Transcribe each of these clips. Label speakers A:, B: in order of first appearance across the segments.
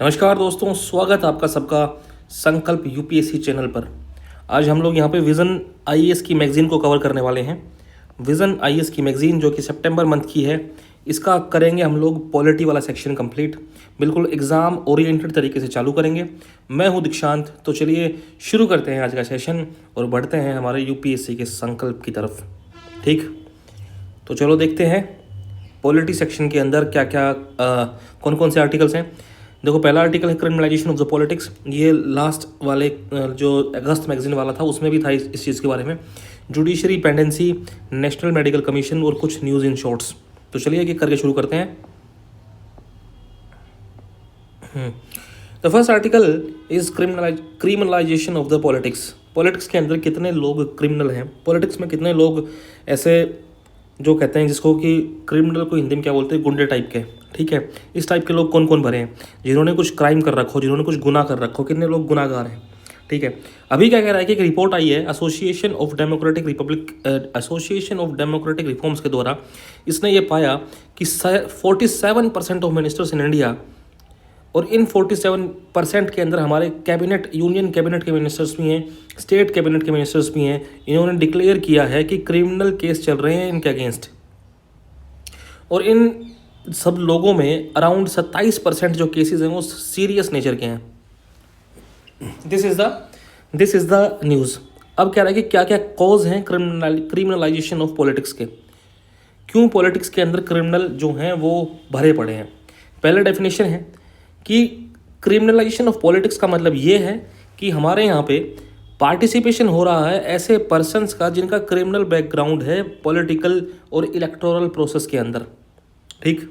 A: नमस्कार दोस्तों, स्वागत है आपका सबका संकल्प यूपीएससी चैनल पर। आज हम लोग यहाँ पे विज़न आईएएस की मैगज़ीन को कवर करने वाले हैं। विज़न आईएएस की मैगज़ीन जो कि सितंबर मंथ की है, इसका करेंगे हम लोग पॉलिटी वाला सेक्शन कंप्लीट। बिल्कुल एग्ज़ाम ओरिएंटेड तरीके से चालू करेंगे। मैं हूँ दीक्षांत। तो चलिए शुरू करते हैं आज का सेशन और बढ़ते हैं हमारे यूपीएससी के संकल्प की तरफ। ठीक, तो चलो देखते हैं पॉलिटी सेक्शन के अंदर क्या क्या कौन कौन से आर्टिकल्स हैं। देखो, पहला आर्टिकल है क्रिमिनलाइजेशन ऑफ द पॉलिटिक्स। ये लास्ट वाले जो अगस्त मैगजीन वाला था उसमें भी था इस चीज़ के बारे में। Judiciary pendency, national Medical commission और कुछ न्यूज़ इन शॉर्ट्स। तो चलिए एक करके शुरू करते हैं। The first article is criminalisation of the politics. Politics के अंदर कितने लोग क्रिमिनल हैं, पॉलिटिक्स में कितने लोग ऐसे जो कहते हैं जिसको कि क्रिमिनल को हिंदी में क्या बोलते हैं, गुंडे टाइप के। ठीक है, इस टाइप के लोग कौन कौन भरे हैं, जिन्होंने कुछ क्राइम कर रखो, जिन्होंने कुछ गुनाह कर रखो, कितने लोग गुनाहगार हैं। ठीक है, अभी क्या कह रहा है कि एक रिपोर्ट आई है एसोसिएशन ऑफ डेमोक्रेटिक रिफॉर्म्स के द्वारा। इसने ये पाया कि 47% ऑफ मिनिस्टर्स इन इंडिया, और इन 47% के अंदर हमारे कैबिनेट, यूनियन कैबिनेट के मिनिस्टर्स भी हैं, स्टेट कैबिनेट के मिनिस्टर्स भी हैं, इन्होंने डिक्लेयर किया है कि क्रिमिनल केस चल रहे हैं इनके अगेंस्ट। और इन सब लोगों में अराउंड 27% जो केसेस हैं वो सीरियस नेचर के हैं। This is the news. अब कह रहा है कि क्या क्या कॉज हैं क्रिमिनलाइजेशन ऑफ पॉलिटिक्स के, क्यों पॉलिटिक्स के अंदर क्रिमिनल जो हैं वो भरे पड़े हैं। पहला डेफिनेशन है कि क्रिमिनलाइजेशन ऑफ पॉलिटिक्स का मतलब ये है कि हमारे यहाँ पे पार्टिसिपेशन हो रहा है ऐसे पर्सन्स का जिनका क्रिमिनल बैकग्राउंड है पॉलिटिकल और इलेक्टोरल प्रोसेस के अंदर। ठीक,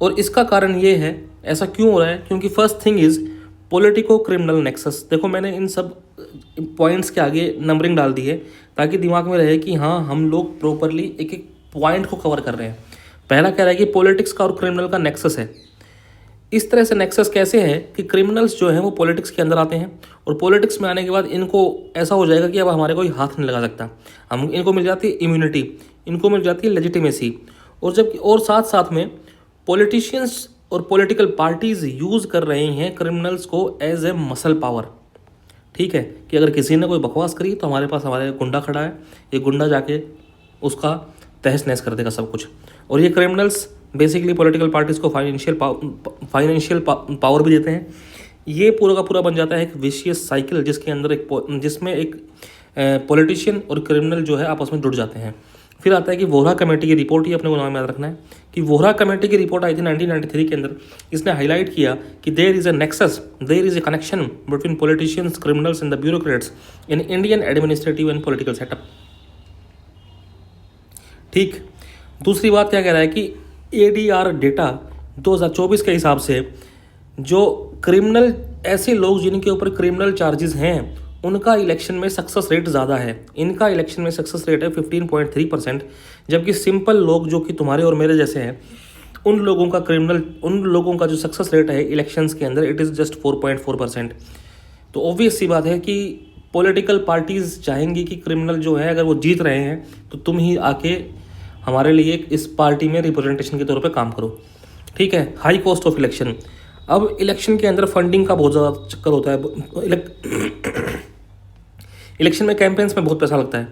A: और इसका कारण ये है, ऐसा क्यों हो रहा है, क्योंकि first thing is politico criminal nexus. देखो, मैंने इन सब पॉइंट्स के आगे नंबरिंग डाल दी है ताकि दिमाग में रहे कि हाँ, हम लोग प्रॉपरली एक एक पॉइंट को कवर कर रहे हैं। पहला कह रहा है कि पॉलिटिक्स का और क्रिमिनल का नेक्सस है। इस तरह से नेक्सस कैसे है कि क्रिमिनल्स जो हैं वो पॉलिटिक्स के अंदर आते हैं और पॉलिटिक्स में आने के बाद इनको ऐसा हो जाएगा कि अब हमारे कोई हाथ नहीं लगा सकता। हम इनको मिल जाती है इम्यूनिटी, इनको मिल जाती है लेजिटिमेसी, और साथ साथ में पॉलिटिशियंस और पॉलिटिकल पार्टीज यूज़ कर रहे हैं क्रिमिनल्स को एज ए मसल पावर। ठीक है, कि अगर किसी ने कोई बकवास करी तो हमारे पास हमारे गुंडा खड़ा है, ये गुंडा जाके उसका तहस नहस कर देगा सब कुछ। और ये क्रिमिनल्स बेसिकली पॉलिटिकल पार्टीज़ को फाइनेंशियल पावर भी देते हैं। ये पूरा का पूरा बन जाता है एक विशियस साइकिल जिसमें एक पॉलिटिशियन और क्रिमिनल जो है आपस में जुड़ जाते हैं। फिर आता है कि वोहरा कमेटी की रिपोर्ट, ही अपने को नाम याद रखना है कि वोहरा कमेटी की रिपोर्ट आई थी 1993 के अंदर। इसने हाईलाइट किया कि there is a connection between politicians, criminals and the bureaucrats in Indian administrative and political setup. ठीक, दूसरी बात क्या कह रहा है कि ADR डेटा 2024 के हिसाब से जो क्रिमिनल, ऐसे लोग जिनके ऊपर क्रिमिनल चार्जेस हैं, उनका इलेक्शन में सक्सेस रेट ज़्यादा है। इनका इलेक्शन में सक्सेस रेट है 15.3%, जबकि सिंपल लोग जो कि तुम्हारे और मेरे जैसे हैं, उन लोगों का जो सक्सेस रेट है इलेक्शंस के अंदर, इट इज़ जस्ट 4.4%। तो ऑब्वियस सी बात है कि पॉलिटिकल पार्टीज़ चाहेंगी कि क्रिमिनल जो है अगर वो जीत रहे हैं तो तुम ही आके हमारे लिए इस पार्टी में रिप्रेजेंटेशन के तौर पे काम करो। ठीक है, हाई कॉस्ट ऑफ इलेक्शन। अब इलेक्शन के अंदर फंडिंग का बहुत ज़्यादा चक्कर होता है। इलेक्शन में कैंपेन्स में बहुत पैसा लगता है।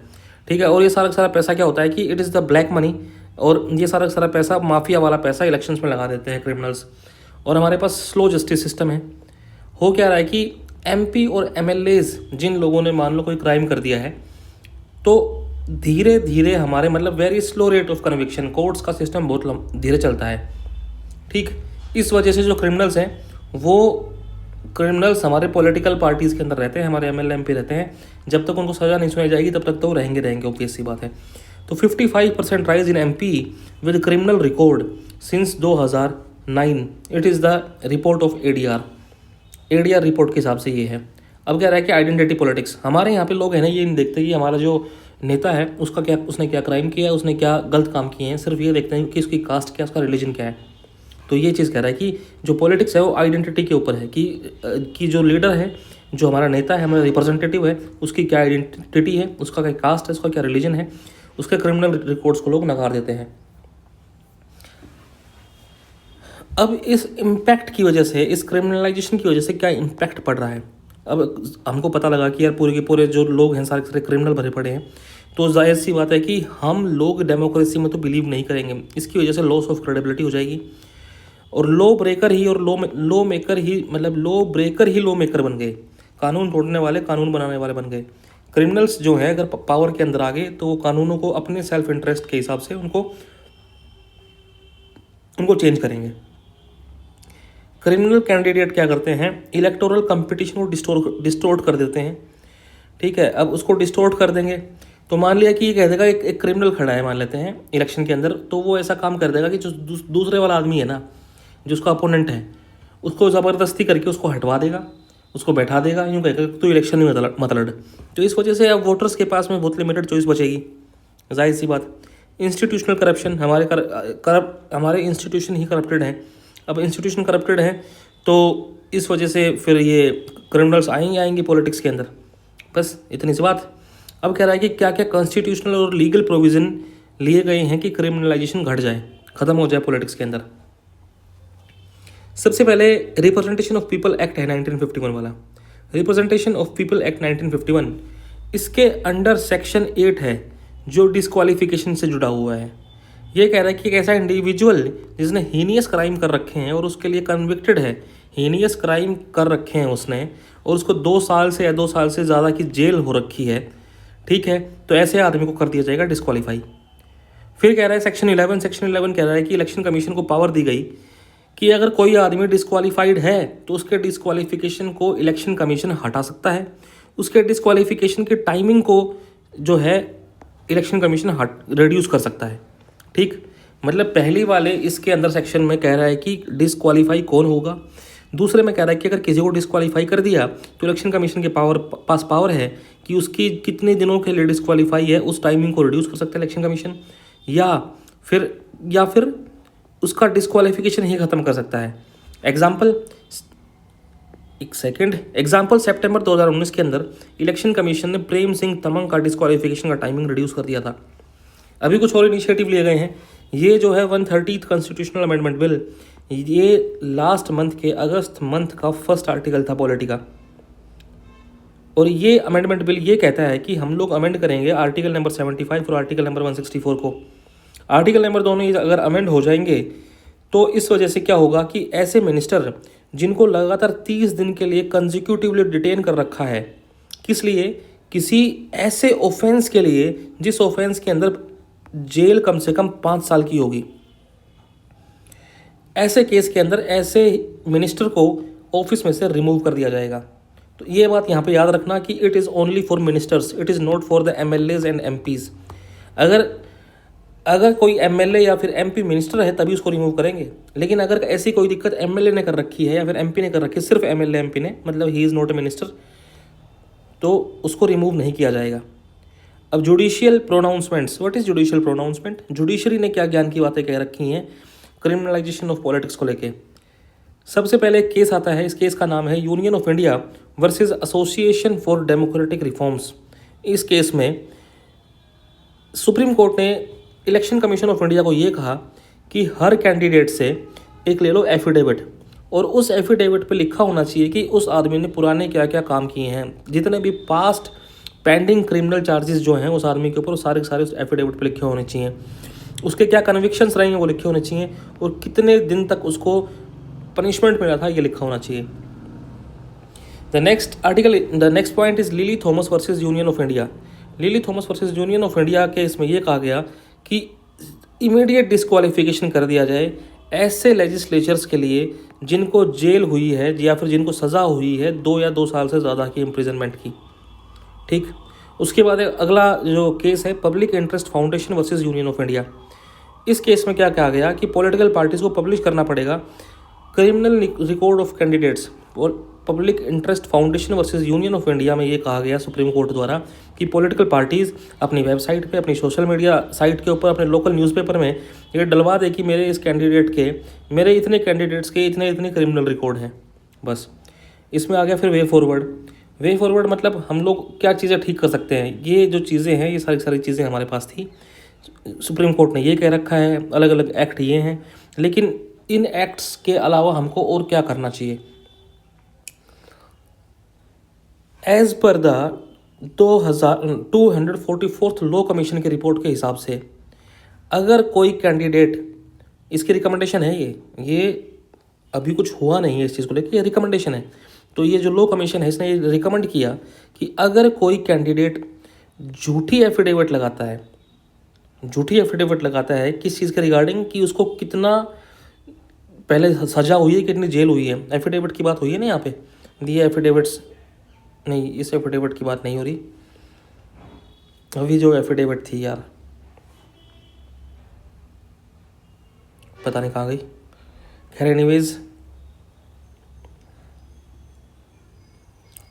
A: ठीक है, और ये सारा पैसा क्या होता है कि it is the black money, और ये सारा पैसा, माफिया वाला पैसा इलेक्शंस में लगा देते हैं क्रिमिनल्स। और हमारे पास स्लो जस्टिस सिस्टम है। हो क्या रहा है कि MP और MLAs, जिन लोगों ने मान लो कोई क्राइम कर दिया है, तो धीरे धीरे हमारे मतलब very slow rate of conviction, courts का सिस्टम बहुत धीरे चलता है। ठीक, इस वजह से जो क्रिमिनल्स हैं वो क्रिमिनल्स हमारे पॉलिटिकल पार्टीज़ के अंदर रहते हैं, हमारे MLA MP रहते हैं। जब तक उनको सज़ा नहीं सुनाई जाएगी तब तक तो वो रहेंगे, ऑब्वियस सी बात है। तो 55% rise in MP with criminal record since 2009। It is the report of ADR report के हिसाब से ये है। अब कह रहा है कि आइडेंटिटी पॉलिटिक्स, हमारे यहाँ पे लोग हैं ना, ये नहीं देखते कि हमारा जो नेता है उसने क्या क्राइम किया है, उसने क्या गलत काम किए हैं, सिर्फ ये देखते हैं कि उसकी कास्ट क्या, उसका रिलीजन क्या है। तो ये चीज़ कह रहा है कि जो पॉलिटिक्स है वो आइडेंटिटी के ऊपर है कि जो लीडर है, जो हमारा नेता है, हमारा रिप्रेजेंटेटिव है, उसकी क्या आइडेंटिटी है, उसका क्या कास्ट है, उसका क्या रिलीजन है, उसके क्रिमिनल रिकॉर्ड्स को लोग नकार देते हैं। अब इस इम्पैक्ट की वजह से, इस क्रिमिनलाइजेशन की वजह से क्या इम्पैक्ट पड़ रहा है। अब हमको पता लगा कि यार पूरे के पूरे जो लोग हैं सारे सारे क्रिमिनल भरे पड़े हैं, तो जाहिर सी बात है कि हम लोग डेमोक्रेसी में तो बिलीव नहीं करेंगे। इसकी वजह से लॉस ऑफ क्रेडिबिलिटी हो जाएगी और लो ब्रेकर ही और लो मेकर ही, मतलब लो ब्रेकर ही लो मेकर बन गए। कानून तोड़ने वाले कानून बनाने वाले बन गए। क्रिमिनल्स जो हैं अगर पावर के अंदर आ गए तो वो कानूनों को अपने सेल्फ इंटरेस्ट के हिसाब से उनको चेंज करेंगे। क्रिमिनल कैंडिडेट क्या करते हैं, इलेक्टोरल कंपटीशन को डिस्टोर्ट कर देते हैं। ठीक है, अब उसको डिस्टोर्ट कर देंगे तो मान लिया कि ये कह देगा एक क्रिमिनल खड़ा है, मान लेते हैं इलेक्शन के अंदर, तो वो ऐसा काम कर देगा कि जो दूसरे वाला आदमी है ना, जो उसका अपोनेंट है, उसको ज़बरदस्ती करके उसको हटवा देगा, उसको बैठा देगा, यूँ कहेगा तो इलेक्शन में मत लड़। तो इस वजह से अब वोटर्स के पास में बहुत लिमिटेड चॉइस बचेगी, जाहिर सी बात। इंस्टीट्यूशनल करप्शन, हमारे इंस्टीट्यूशन ही करप्टेड हैं। अब इंस्टीट्यूशन करप्टेड है तो इस वजह से फिर ये क्रिमिनल्स आएंगे पॉलिटिक्स के अंदर। बस इतनी सी बात। अब कह रहा है कि क्या क्या कॉन्स्टिट्यूशनल और लीगल प्रोविज़न लिए गए हैं कि क्रिमिनलाइजेशन घट जाए, ख़त्म हो जाए पॉलिटिक्स के अंदर। सबसे पहले रिप्रेजेंटेशन ऑफ पीपल एक्ट है 1951 वाला, रिप्रेजेंटेशन ऑफ पीपल एक्ट 1951। इसके अंडर सेक्शन 8 है जो डिस्क्वालिफिकेशन से जुड़ा हुआ है। ये कह रहा है कि एक ऐसा इंडिविजुअल जिसने हीनियस क्राइम कर रखे हैं और उसके लिए कन्विक्टेड है, हीनियस क्राइम कर रखे हैं उसने, और उसको 2 साल से या 2 साल से ज़्यादा की जेल हो रखी है, ठीक है, तो ऐसे आदमी को कर दिया जाएगा डिस्क्वालीफाई। फिर कह रहा है सेक्शन 11 कह रहा है कि इलेक्शन कमीशन को पावर दी गई कि अगर कोई आदमी डिस्क्वालीफाइड है तो उसके डिस्क्वालिफिकेशन को इलेक्शन कमीशन हटा सकता है। उसके डिस्क्वालिफिकेशन की टाइमिंग को जो है इलेक्शन कमीशन रिड्यूस कर सकता है। ठीक, मतलब पहली वाले इसके अंदर सेक्शन में कह रहा है कि डिस्क्वालीफाई कौन होगा, दूसरे में कह रहा है कि अगर किसी को डिस्क्वालीफाई कर दिया तो इलेक्शन कमीशन के पास पावर है कि उसकी कितने दिनों के लिए डिस्क्वालीफाई है उस टाइमिंग को रिड्यूस कर सकता है इलेक्शन कमीशन, या फिर उसका डिस्क्वालिफिकेशन ही ख़त्म कर सकता है। एग्जाम्पल सितंबर 2019 के अंदर इलेक्शन कमीशन ने प्रेम सिंह तमंग का डिस्क्वालिफिकेशन का टाइमिंग रिड्यूस कर दिया था। अभी कुछ और इनिशिएटिव लिए गए हैं। ये जो है 130th कॉन्स्टिट्यूशनल अमेंडमेंट बिल, ये लास्ट मंथ के अगस्त मंथ का फर्स्ट आर्टिकल था पॉलिटी का, और ये अमेंडमेंट बिल ये कहता है कि हम लोग अमेंड करेंगे आर्टिकल नंबर 75 और आर्टिकल नंबर 164 को। आर्टिकल नंबर दोनों ही अगर अमेंड हो जाएंगे तो इस वजह से क्या होगा कि ऐसे मिनिस्टर जिनको लगातार 30 दिन के लिए कंजिक्यूटिवली डिटेन कर रखा है, किस लिए, किसी ऐसे ऑफेंस के लिए जिस ऑफेंस के अंदर जेल कम से कम 5 साल की होगी, ऐसे केस के अंदर ऐसे मिनिस्टर को ऑफिस में से रिमूव कर दिया जाएगा। तो ये बात यहाँ पे याद रखना कि it is only for ministers, it is not for the MLAs and MPs। अगर कोई MLA या फिर MP मिनिस्टर है तभी उसको रिमूव करेंगे, लेकिन अगर ऐसी कोई दिक्कत MLA ने कर रखी है या फिर MP ने कर रखी है, सिर्फ MLA MP ने, मतलब he is not a minister, तो उसको रिमूव नहीं किया जाएगा। अब judicial pronouncements, what is judicial pronouncement, judiciary ने क्या ज्ञान की बातें कह रखी हैं क्रिमिनलाइजेशन ऑफ पॉलिटिक्स को लेके। सबसे पहले एक केस आता है, इस केस का नाम है union of India versus association for democratic reforms. इस केस में सुप्रीम कोर्ट ने इलेक्शन कमीशन ऑफ इंडिया को ये कहा कि हर कैंडिडेट से एक ले लो एफिडेविट, और उस एफिडेविट पे लिखा होना चाहिए कि उस आदमी ने पुराने क्या क्या काम किए हैं, जितने भी पास्ट पेंडिंग क्रिमिनल चार्जेस जो हैं उस आदमी के ऊपर, सारे के सारे उस एफिडेविट पे लिखे होने चाहिए। उसके क्या कन्विक्शंस रहे हैं वो लिखे होने चाहिए, और कितने दिन तक उसको पनिशमेंट मिला था ये लिखा होना चाहिए। The next point is lily Thomas versus union of India. Lily Thomas versus union of India के इसमें यह कहा गया कि इमीडिएट डिस्क्वालिफिकेशन कर दिया जाए ऐसे लेजिस्लेचर्स के लिए जिनको जेल हुई है या फिर जिनको सज़ा हुई है 2 या 2 साल से ज़्यादा की इम्प्रिजनमेंट की। ठीक, उसके बाद अगला जो केस है public interest foundation versus union of India. इस केस में क्या कहा गया कि पॉलिटिकल पार्टीज़ को पब्लिश करना पड़ेगा क्रिमिनल रिकॉर्ड ऑफ कैंडिडेट्स, और public interest foundation versus union of India में ये कहा गया सुप्रीम कोर्ट द्वारा कि पॉलिटिकल पार्टीज़ अपनी वेबसाइट पे, अपनी सोशल मीडिया साइट के ऊपर, अपने लोकल न्यूज़पेपर में ये डलवा दे कि मेरे इतने कैंडिडेट्स के इतने क्रिमिनल रिकॉर्ड हैं। बस इसमें आ गया फिर वे फॉरवर्ड मतलब हम लोग क्या चीज़ें ठीक कर सकते हैं। ये जो चीज़ें हैं ये सारी चीज़ें हमारे पास थी, सुप्रीम कोर्ट ने ये कह रखा है, अलग अलग एक्ट ये हैं, लेकिन इन एक्ट्स के अलावा हमको और क्या करना चाहिए? As per the 244 law commission की रिपोर्ट के हिसाब से अगर कोई कैंडिडेट, इसकी रिकमेंडेशन है ये अभी कुछ हुआ नहीं है इस चीज़ को लेकर, ये रिकमेंडेशन है। तो ये जो लॉ कमीशन है इसने ये रिकमेंड किया कि अगर कोई कैंडिडेट झूठी एफिडेविट लगाता है किस चीज़ के रिगार्डिंग, कि उसको कितना पहले सजा हुई है, कितनी जेल हुई है, एफिडेविट की बात हुई है ना यहाँ पे, ये एफिडेविट्स नहीं, इस एफिडेविट की बात नहीं हो रही, अभी जो एफिडेविट थी यार पता नहीं कहाँ गई, खैर एनीवेज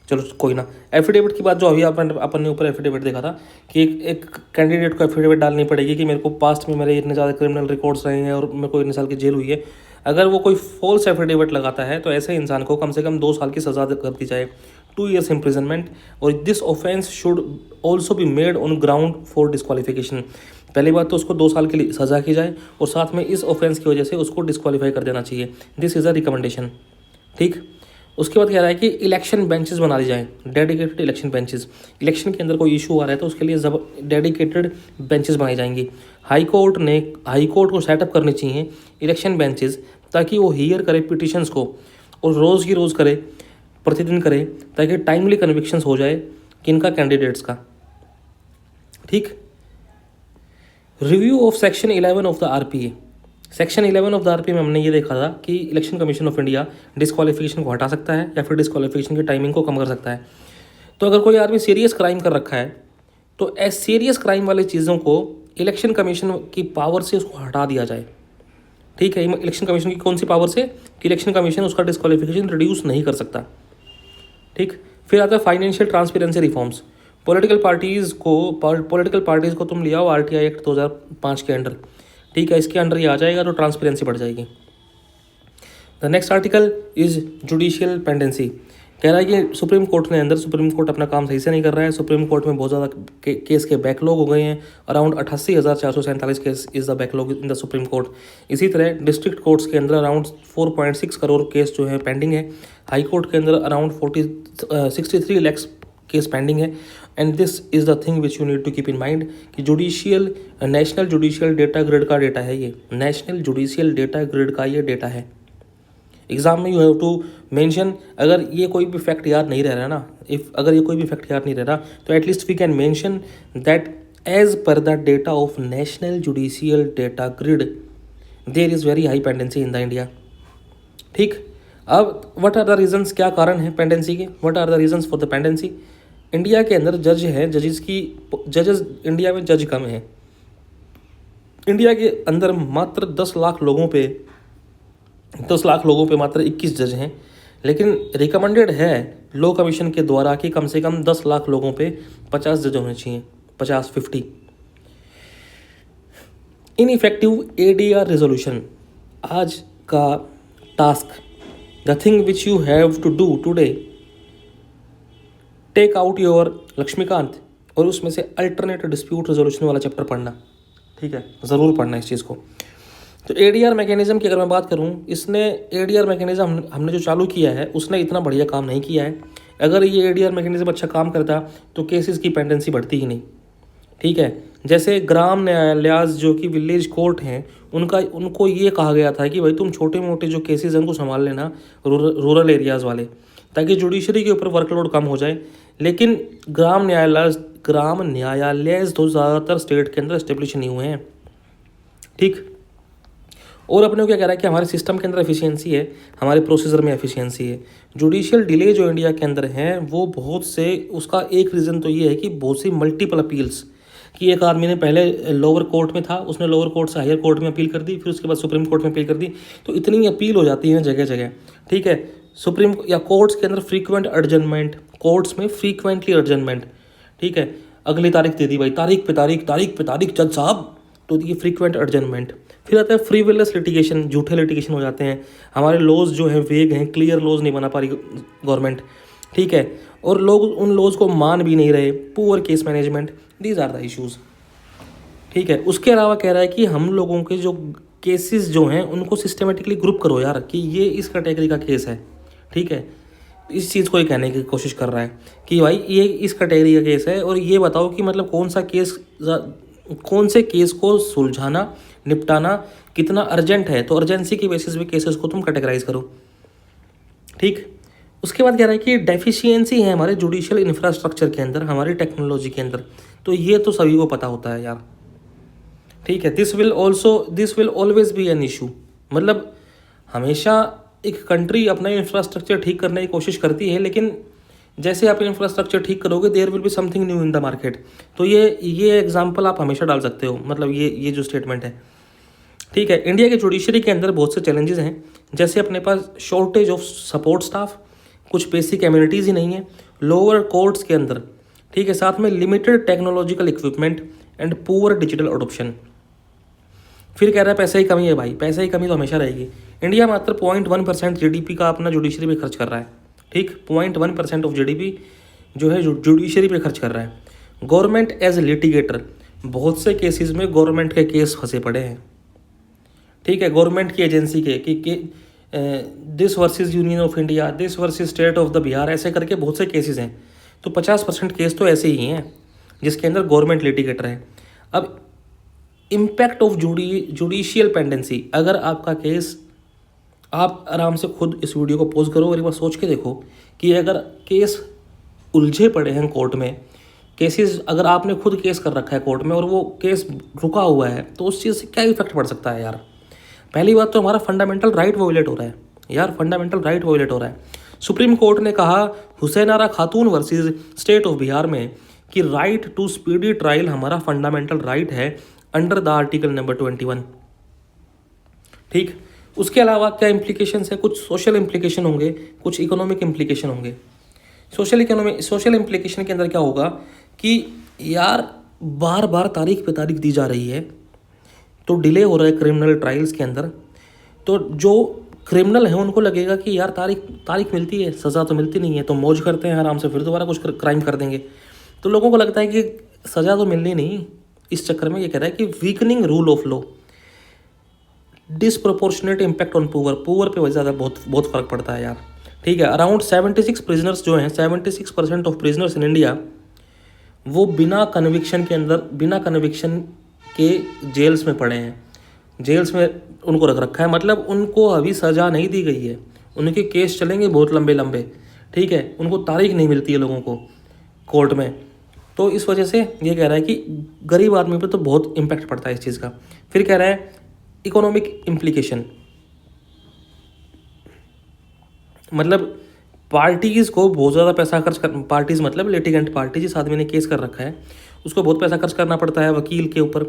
A: चलो कोई ना। एफिडेविट की बात जो अभी अपन ने ऊपर एफिडेविट देखा था कि एक कैंडिडेट को एफिडेविट डालनी पड़ेगी कि मेरे को पास्ट में मेरे इतने ज़्यादा क्रिमिनल रिकॉर्ड्स रहे हैं और मेरे को इतने साल की जेल हुई है। अगर वो कोई फॉल्स एफिडेविट लगाता है तो ऐसे इंसान को कम से कम 2 साल की सज़ा कर दी जाए, 2 years इम्प्रिजनमेंट, और this offence should also be made on ground for disqualification. पहली बात तो उसको 2 साल के लिए सज़ा की जाए और साथ में इस ऑफेंस की वजह से उसको डिस्क्वालीफाई कर देना चाहिए। दिस इज़ अ रिकमेंडेशन, ठीक। उसके बाद कह रहा है कि इलेक्शन बेंचेस बना दी जाएँ, डेडिकेटेड इलेक्शन बेंचेस। इलेक्शन के अंदर कोई इशू आ रहा है तो उसके लिए डेडिकेटेड बेंचेस बनाई जाएंगी। हाई कोर्ट को सेटअप करनी चाहिए इलेक्शन बेंचेस, ताकि वो हियर करे पिटिशंस को और रोज़ की रोज़ करे, प्रतिदिन करे, ताकि टाइमली कन्विक्शंस हो जाए किनका, कैंडिडेट्स का, ठीक। Review of section 11 of the RPA. Section 11 of the RPA में हमने ये देखा था कि election commission of India disqualification को हटा सकता है या फिर डिस्क्वालिफिकेशन की टाइमिंग को कम कर सकता है। तो अगर कोई आदमी सीरियस क्राइम कर रखा है तो सीरियस क्राइम वाली चीज़ों को इलेक्शन कमीशन की पावर से उसको हटा दिया जाए, ठीक है। इलेक्शन कमीशन की कौन सी पावर से, कि इलेक्शन कमीशन उसका डिस्क्वालिफिकेशन रिड्यूस नहीं कर सकता, ठीक। फिर आता है financial transparency reforms. Political parties को तुम ले आओ आरटीआई एक्ट 2005 के अंडर, ठीक है, इसके अंडर ये आ जाएगा तो ट्रांसपेरेंसी बढ़ जाएगी। The next article is judicial pendency. कह रहा है कि सुप्रीम कोर्ट अपना काम सही से नहीं कर रहा है। सुप्रीम कोर्ट में बहुत ज़्यादा केस के बैकलॉग हो गए हैं, around 88,447 case is the backlog in the supreme court. इसी तरह डिस्ट्रिक्ट कोर्ट्स के अंदर अराउंड 4.6 करोड़ केस जो है पेंडिंग है। हाई कोर्ट के अंदर अराउंड 63 लैक्स केस पेंडिंग है। And this is the thing which you need to keep in mind कि नेशनल जुडिशियल डेटा ग्रिड का डेटा है ये, नेशनल जुडिशियल डेटा ग्रिड का ये डेटा है। एग्जाम में यू हैव टू मेंशन, अगर ये कोई भी फैक्ट याद नहीं रह रहा ना, अगर ये कोई भी फैक्ट याद नहीं रह रहा तो at least we can mention that as per the data of national judicial data grid there is very high pendency in the India, ठीक। अब व्हाट आर द रीजंस, क्या कारण है पेंडेंसी के, what are the reasons for the pendency. India के अंदर जज है, जजेस इंडिया में जज कम है। इंडिया के अंदर मात्र 10 लाख लोगों पे मात्र 21 जज हैं, लेकिन रिकमेंडेड है लॉ कमीशन के द्वारा कि कम से कम 10 लाख लोगों पे 50 जज होने चाहिए, 50। Ineffective ADR resolution. आज का task, the thing which you have to do today, take out your Laxmikanth और उसमें से अल्टरनेट डिस्प्यूट रेजोल्यूशन वाला चैप्टर पढ़ना, ठीक है, ज़रूर पढ़ना इस चीज़ को। तो एडीआर मैकेनिज्म की अगर मैं बात करूं, इसने एडीआर मैकेनिज्म हमने जो चालू किया है उसने इतना बढ़िया काम नहीं किया है। अगर ये एडीआर मैकेनिज्म अच्छा काम करता तो केसेस की पेंडेंसी बढ़ती ही नहीं, ठीक है। जैसे ग्राम न्यायालय जो कि विलेज कोर्ट हैं, उनको ये कहा गया था कि भाई तुम छोटे मोटे जो केसेस हैं उनको संभाल लेना, रूरल एरियाज़ वाले, ताकि जुडिशरी के ऊपर वर्कलोड कम हो जाए। लेकिन ग्राम न्यायालय तो ज़्यादातर स्टेट के अंदर इस्टेब्लिश नहीं हुए हैं, ठीक। और अपने को क्या कह रहा है कि हमारे सिस्टम के अंदर एफिशिएंसी है, हमारे प्रोसीजर में एफिशिएंसी है। जुडिशियल डिले जो इंडिया के अंदर हैं वो बहुत से, उसका एक रीज़न तो ये है कि बहुत सी मल्टीपल अपील्स, कि एक आदमी ने पहले लोअर कोर्ट में था, उसने लोअर कोर्ट से हायर कोर्ट में अपील कर दी, फिर उसके बाद सुप्रीम कोर्ट में अपील कर दी, तो इतनी अपील हो जाती है जगह जगह, ठीक है। सुप्रीम या कोर्ट्स के अंदर फ्रीक्वेंट एडजमेंट, कोर्ट्स में फ्रीक्वेंटली एडजमेंट, ठीक है, अगली तारीख दे दी भाई, तारीख पे तारीख जज साहब, तो ये फ्रीक्वेंट एडजमेंट। फिर आता है फ्रीविलस लिटिगेशन, झूठे लिटिगेशन हो जाते हैं, हमारे लॉज जो हैं वेग हैं, क्लियर लॉज नहीं बना पा रही गवर्नमेंट, ठीक है, और लोग उन लॉज को मान भी नहीं रहे, poor case management, these are the issues, ठीक है। उसके अलावा कह रहा है कि हम लोगों के जो केसेस जो हैं उनको सिस्टमेटिकली ग्रुप करो यार कि ये इस कैटेगरी का केस है, ठीक है। इस चीज़ को ही कहने की कोशिश कर रहा है कि भाई ये इस कैटेगरी का केस है, और ये बताओ कि मतलब कौन से केस को सुलझाना, निपटाना कितना अर्जेंट है, तो अर्जेंसी की बेसिस पे केसेस को तुम कैटेगराइज करो, ठीक। उसके बाद कह रहा है कि डेफिशिएंसी है हमारे जुडिशियल इंफ्रास्ट्रक्चर के अंदर, हमारी टेक्नोलॉजी के अंदर, तो ये तो सभी को पता होता है यार, ठीक है। This will always be an issue, मतलब हमेशा एक कंट्री अपना इंफ्रास्ट्रक्चर ठीक करने की कोशिश करती है, लेकिन जैसे आप इंफ्रास्ट्रक्चर ठीक करोगे there will be something new in the market. तो ये एग्जांपल आप हमेशा डाल सकते हो, मतलब ये जो स्टेटमेंट है, ठीक है। इंडिया के जुडिशरी के अंदर बहुत से चैलेंजेस हैं, जैसे अपने पास शॉर्टेज ऑफ सपोर्ट स्टाफ, कुछ बेसिक एम्यूनिटीज़ ही नहीं है लोअर कोर्ट्स के अंदर, ठीक है। साथ में limited technological equipment and poor digital adoption. फिर कह रहा है पैसे की कमी है, भाई पैसे की कमी तो हमेशा रहेगी। इंडिया मात्र 0.1% GDP का अपना जुडिशरी पे खर्च कर रहा है, ठीक। 0.1% ऑफ GDP जो है जुडिशरी पे खर्च कर रहा है। गवर्नमेंट एज लिटिगेटर, बहुत से केसेस में गवर्नमेंट के केस फंसे पड़े हैं, ठीक है। गवर्नमेंट की एजेंसी के कि this versus union of India, this versus state of the Bihar, ऐसे करके बहुत से केसेस हैं। तो 50% केस तो ऐसे ही हैं जिसके अंदर गवर्नमेंट लिटिगेटर है। अब इम्पैक्ट ऑफ जुडिशियल पेंडेंसी, अगर आपका केस, आप आराम से खुद इस वीडियो को पॉज करो और एक बार सोच के देखो कि अगर केस उलझे पड़े हैं कोर्ट में, केसेस अगर आपने खुद केस कर रखा है कोर्ट में और वो केस रुका हुआ है, तो उस चीज़ से क्या इफेक्ट पड़ सकता है यार। पहली बात तो हमारा फंडामेंटल राइट वॉयलेट हो रहा है यार, फंडामेंटल राइट वॉयलेट हो रहा है। सुप्रीम कोर्ट ने कहा हुसैन आरा खातून वर्सेस स्टेट ऑफ बिहार में कि राइट टू स्पीडी ट्रायल हमारा फंडामेंटल राइट है अंडर द आर्टिकल नंबर 21, ठीक। उसके अलावा क्या इम्प्लीकेशंस है, कुछ सोशल इम्प्लीकेशन होंगे, कुछ इकोनॉमिक इम्प्लीकेशन होंगे। सोशल इम्प्लीकेशन के अंदर क्या होगा कि यार बार बार तारीख पे तारीख दी जा रही है, तो डिले हो रहा है क्रिमिनल ट्रायल्स के अंदर। तो जो क्रिमिनल है उनको लगेगा कि यार तारीख मिलती है, सज़ा तो मिलती नहीं है, तो मौज करते हैं आराम से, फिर दोबारा कुछ क्राइम कर देंगे। तो लोगों को लगता है कि सज़ा तो मिलनी नहीं, इस चक्कर में ये कह रहा है कि weakening rule of law, disproportionate impact on poor पे वजह ज़्यादा बहुत फ़र्क पड़ता है यार, ठीक है। अराउंड 76 प्रिजनर्स जो हैं, 76% ऑफ प्रिजनर्स इन इंडिया, वो बिना कन्विक्शन के जेल्स में पड़े हैं, जेल्स में उनको रख रखा है, मतलब उनको अभी सज़ा नहीं दी गई है, उनके केस चलेंगे बहुत लंबे लंबे, ठीक है। उनको तारीख नहीं मिलती है लोगों को कोर्ट में, तो इस वजह से ये कह रहा है कि गरीब आदमी पे तो बहुत इम्पैक्ट पड़ता है इस चीज़ का। फिर कह रहा है इकोनॉमिक इम्प्लीकेशन, मतलब पार्टीज़ को बहुत ज़्यादा पैसा खर्च कर, पार्टीज़ मतलब लिटिगेंट पार्टी, जिस आदमी ने केस कर रखा है उसको बहुत पैसा खर्च करना पड़ता है वकील के ऊपर,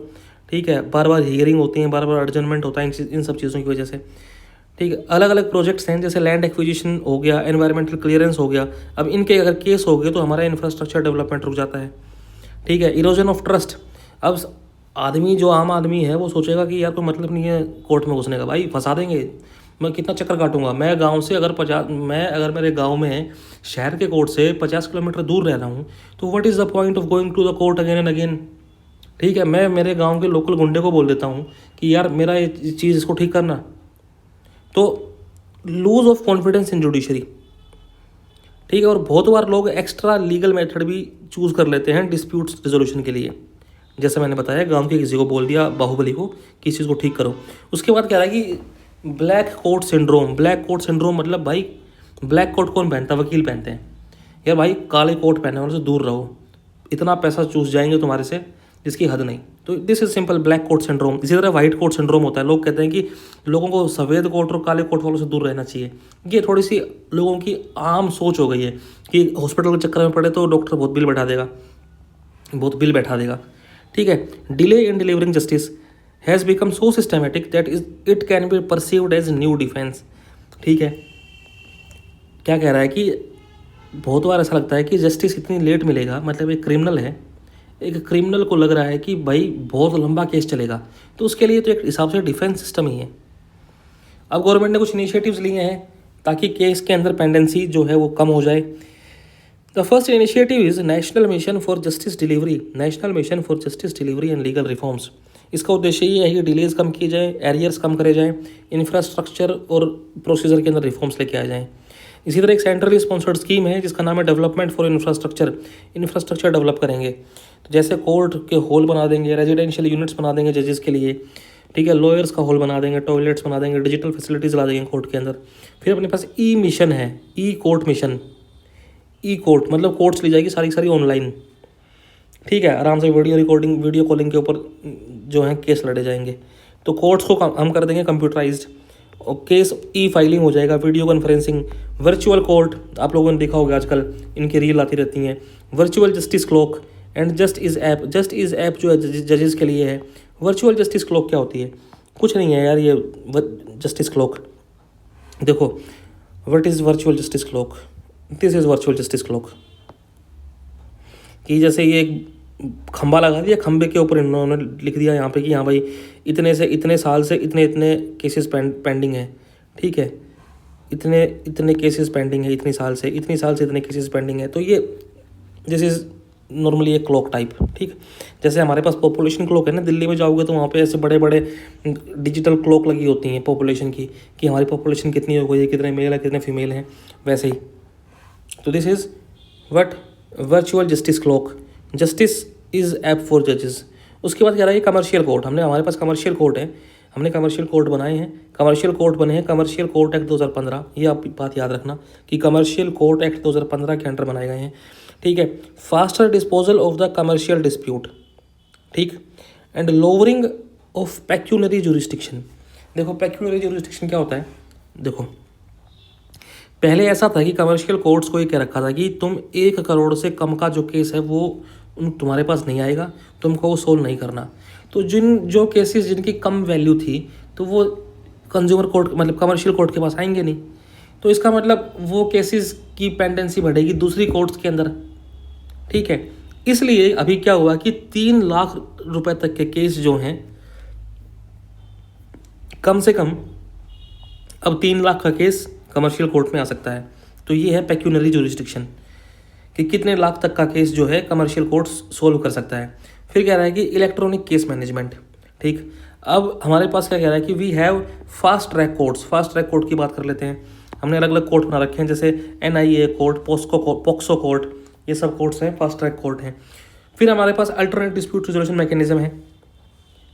A: ठीक है। बार बार हियरिंग होती हैं, बार बार एडजमेंट होता है इन सब चीज़ों की वजह से, ठीक है। अलग अलग प्रोजेक्ट्स हैं, जैसे लैंड एक्विजिशन हो गया, एनवायरमेंटल क्लियरेंस हो गया। अब इनके अगर केस हो गए तो हमारा इंफ्रास्ट्रक्चर डेवलपमेंट रुक जाता है, ठीक है। इरोजन ऑफ ट्रस्ट, अब आदमी जो आम आदमी है वो सोचेगा कि यार कोई मतलब नहीं है कोर्ट में घुसने का, भाई फंसा देंगे, मैं कितना चक्कर काटूंगा। मैं गांव से अगर मेरे गांव में शहर के कोर्ट से 50 किलोमीटर दूर रह रहा हूँ, तो what is the point of going to the court again and again, ठीक है। मैं मेरे गांव के लोकल गुंडे को बोल देता हूँ कि यार मेरा ये चीज़ इसको ठीक करना, तो lose of confidence in judiciary, ठीक है। और बहुत बार लोग एक्स्ट्रा लीगल मेथड भी चूज़ कर लेते हैं डिस्प्यूट्स रिजोल्यूशन के लिए, जैसे मैंने बताया गांव के किसी को बोल दिया, बाहुबली को, कि इस चीज़ को ठीक करो। उसके बाद कह रहा है कि ब्लैक कोट सिंड्रोम मतलब भाई ब्लैक कोट कौन पहनता है, वकील पहनते हैं यार, भाई काले कोट पहने वाले से दूर रहो, इतना पैसा चूस जाएंगे तुम्हारे से जिसकी हद नहीं। तो this is simple black coat syndrome. इसी तरह वाइट कोट सिंड्रोम होता है, लोग कहते हैं कि लोगों को सफ़ेद कोट और काले कोट वालों से दूर रहना चाहिए। ये थोड़ी सी लोगों की आम सोच हो गई है कि हॉस्पिटल के चक्कर में पड़े तो डॉक्टर बहुत बिल बैठा देगा, ठीक है। Delay in delivering justice has become so systematic that it can be perceived as new defence, ठीक है। क्या कह रहा है कि बहुत बार ऐसा लगता है कि जस्टिस इतनी लेट मिलेगा, मतलब एक क्रिमिनल को लग रहा है कि भाई बहुत लंबा केस चलेगा, तो उसके लिए तो एक हिसाब से डिफेंस सिस्टम ही है। अब गवर्नमेंट ने कुछ इनिशिएटिव्स लिए हैं ताकि केस के अंदर पेंडेंसी जो है वो कम हो जाए। The first initiative is national mission for justice delivery and legal reforms. इसका उद्देश्य ये है कि डिलेज कम किए जाए, एरियर्स कम करे जाएँ, इंफ्रास्ट्रक्चर और प्रोसीजर के अंदर रिफॉर्म्स लेके आ जाएँ। इसी तरह एक सेंट्रली स्पॉन्सर्ड स्कीम है जिसका नाम है डेवलपमेंट फॉर इंफ्रास्ट्रक्चर डेवलप करेंगे। तो जैसे कोर्ट के हॉल बना देंगे, रेजिडेंशियल यूनिट्स बना देंगे जजेस के लिए, ठीक है, लॉयर्स का हॉल बना देंगे, टॉयलेट्स बना देंगे, डिजिटल फैसिलिटीज़ ला देंगे कोर्ट के अंदर। फिर अपने पास ई मिशन है, ई कोर्ट मिशन। ई कोर्ट मतलब कोर्ट्स ली जाएगी सारी ऑनलाइन, ठीक है, आराम से वीडियो कॉलिंग के ऊपर जो है केस लड़े जाएंगे। तो कोर्ट्स को हम कर देंगे कंप्यूटराइज्ड, और केस ई फाइलिंग हो जाएगा, वीडियो कॉन्फ्रेंसिंग, वर्चुअल कोर्ट। आप लोगों ने देखा होगा आजकल इनकी रील आती रहती हैं, virtual justice clock and just is app जो है जजेस के लिए है। वर्चुअल जस्टिस क्लॉक क्या होती है? कुछ नहीं है यार, ये जस्टिस क्लॉक देखो, what is virtual justice clock? This is virtual justice clock कि जैसे ये एक खंबा लगा दिया, खंबे के ऊपर इन्होंने लिख दिया यहाँ पे कि हाँ भाई इतने से इतने साल से इतने केसेस पेंडिंग है, ठीक है, इतने केसेस पेंडिंग है, इतनी साल से इतने केसेस पेंडिंग है। तो ये दिस इज़ नॉर्मली एक क्लॉक टाइप, ठीक। जैसे हमारे पास पॉपुलेशन क्लॉक है ना, दिल्ली में जाओगे तो वहाँ पे ऐसे बड़े बड़े डिजिटल क्लॉक लगी होती हैं पॉपुलेशन की, कि हमारी पॉपुलेशन कितनी हो गई है, कितने मेल है, कितने फीमेल हैं, वैसे ही। तो this is what virtual justice clock. Justice is app for जजेस। उसके बाद कह रहा है कमर्शियल कोर्ट। हमारे पास कमर्शियल कोर्ट है, हमने कमर्शियल कोर्ट बनाए हैं, कमर्शियल कोर्ट बने हैं, कमर्शियल कोर्ट एक्ट 2015। ये आप बात याद रखना कि कमर्शियल कोर्ट एक्ट 2015 के अंडर बनाए गए हैं, ठीक है। Faster disposal of the commercial dispute, ठीक, and lowering of pecuniary jurisdiction. देखो पेक्यूनरी जुरिस्डिक्शन क्या होता है? देखो पहले ऐसा था कि कमर्शियल कोर्ट्स को ये कह रखा था कि तुम 1 करोड़ से कम का जो केस है वो तुम्हारे पास नहीं आएगा, तुमको वो सोल्व नहीं करना। तो जो केसेस जिनकी कम वैल्यू थी तो वो कंज्यूमर कोर्ट मतलब कमर्शियल कोर्ट के पास आएंगे नहीं। तो इसका मतलब वो केसेस की पेंडेंसी बढ़ेगी दूसरी कोर्ट्स के अंदर, ठीक है। इसलिए अभी क्या हुआ कि 3 लाख रुपए तक के केस जो हैं, कम से कम अब 3 लाख का केस कमर्शियल कोर्ट में आ सकता है। तो ये है पेक्यूनरी जुरिस्डिक्शन कि कितने लाख तक का केस जो है कमर्शियल कोर्ट सोल्व कर सकता है। फिर कह रहा है कि इलेक्ट्रॉनिक केस मैनेजमेंट, ठीक। अब हमारे पास क्या कह रहा है कि we have fast track courts. Fast track court की बात कर लेते हैं। हमने अलग अलग कोर्ट बना रखे हैं, जैसे NIA कोर्ट, पोक्सो कोर्ट, ये सब कोर्ट्स हैं, फास्ट ट्रैक कोर्ट हैं। फिर हमारे पास अल्टरनेट डिस्प्यूट रेजोल्यूशन मैकेनिज्म है।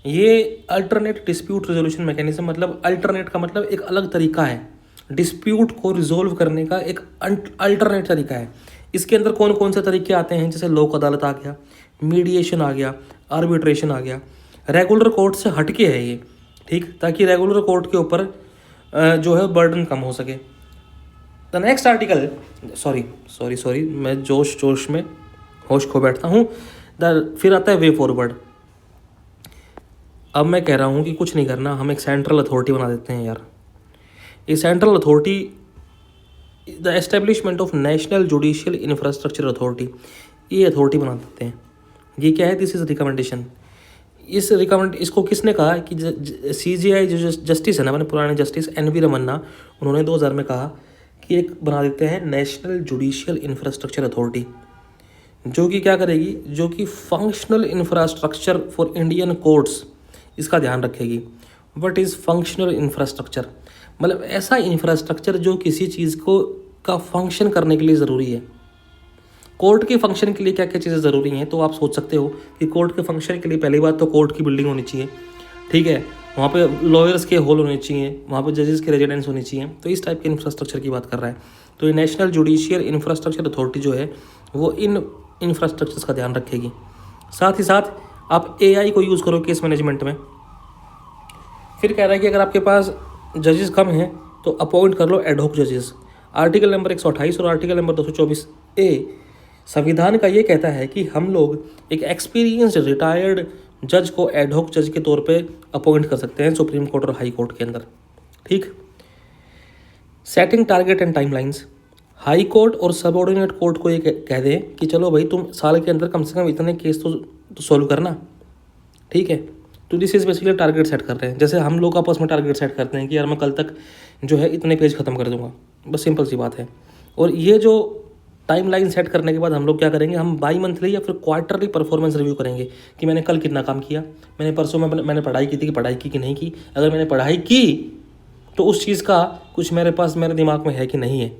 A: ये अल्टरनेट डिस्प्यूट रेजोल्यूशन मैकेनिज्म मतलब अल्टरनेट का मतलब एक अलग तरीका है, डिस्प्यूट को रिजोल्व करने का एक अल्टरनेट तरीका है। इसके अंदर कौन कौन से तरीके आते हैं? जैसे लोक अदालत आ गया, मीडिएशन आ गया, आर्बिट्रेशन आ गया। रेगुलर कोर्ट से हटके है ये, ठीक, ताकि रेगुलर कोर्ट के ऊपर जो है बर्डन कम हो सके। द नेक्स्ट आर्टिकल, सॉरी मैं जोश में होश खो बैठता हूँ। फिर आता है वे फॉरवर्ड। अब मैं कह रहा हूँ कि कुछ नहीं करना, हम एक सेंट्रल अथॉरिटी बना देते हैं यार। ये central authority, the establishment of national judicial infrastructure authority, ये अथॉरिटी बना देते हैं। ये क्या है? This is recommendation. इसको किसने कहा कि CJI जो जस्टिस है ना, अपने पुराने जस्टिस NV रमन्ना, उन्होंने 2000 में कहा कि एक बना देते हैं नेशनल जुडिशियल इंफ्रास्ट्रक्चर अथॉरिटी, जो कि क्या करेगी, जो कि functional infrastructure for Indian courts, इसका ध्यान रखेगी। What is functional infrastructure? मतलब ऐसा इंफ्रास्ट्रक्चर जो किसी चीज़ को का फंक्शन करने के लिए ज़रूरी है। कोर्ट के फंक्शन के लिए क्या क्या चीज़ें ज़रूरी हैं? तो आप सोच सकते हो कि कोर्ट के फंक्शन के लिए पहली बात तो कोर्ट की बिल्डिंग होनी चाहिए, ठीक है, वहाँ पे लॉयर्स के हॉल होने चाहिए, वहाँ पे जजेस के रेजिडेंस होनी चाहिए। तो इस टाइप के इंफ्रास्ट्रक्चर की बात कर रहा है। तो ये नेशनल जुडिशियल इंफ्रास्ट्रक्चर अथॉरिटी जो है वो इन इंफ्रास्ट्रक्चर्स का ध्यान रखेगी। साथ ही साथ आप AI को यूज़ करो केस मैनेजमेंट में। फिर कह रहा है कि अगर आपके पास जजेस कम हैं तो अपॉइंट कर लो एडहॉक जजेस। आर्टिकल नंबर 128 और आर्टिकल नंबर 224A संविधान का ये कहता है कि हम लोग एक एक्सपीरियंस्ड रिटायर्ड जज को एडहॉक जज के तौर पे अपॉइंट कर सकते हैं सुप्रीम कोर्ट और हाई कोर्ट के अंदर, ठीक। Setting target and timelines, high court और सबऑर्डिनेट कोर्ट को ये कह दें कि चलो भाई तुम साल के अंदर कम से कम इतने केस तो सोल्व करना, ठीक है। तो this is basically target set कर रहे हैं। जैसे हम लोग आपस में टारगेट सेट करते हैं कि यार मैं कल तक जो है इतने पेज ख़त्म कर दूंगा, बस सिंपल सी बात है। और ये जो टाइमलाइन सेट करने के बाद हम लोग क्या करेंगे, हम बाई मंथली या फिर क्वार्टरली परफॉर्मेंस रिव्यू करेंगे कि मैंने कल कितना काम किया, मैंने परसों में मैंने पढ़ाई की थी कि पढ़ाई की कि नहीं की, अगर मैंने पढ़ाई की तो उस चीज़ का कुछ मेरे पास मेरे दिमाग में है कि नहीं है।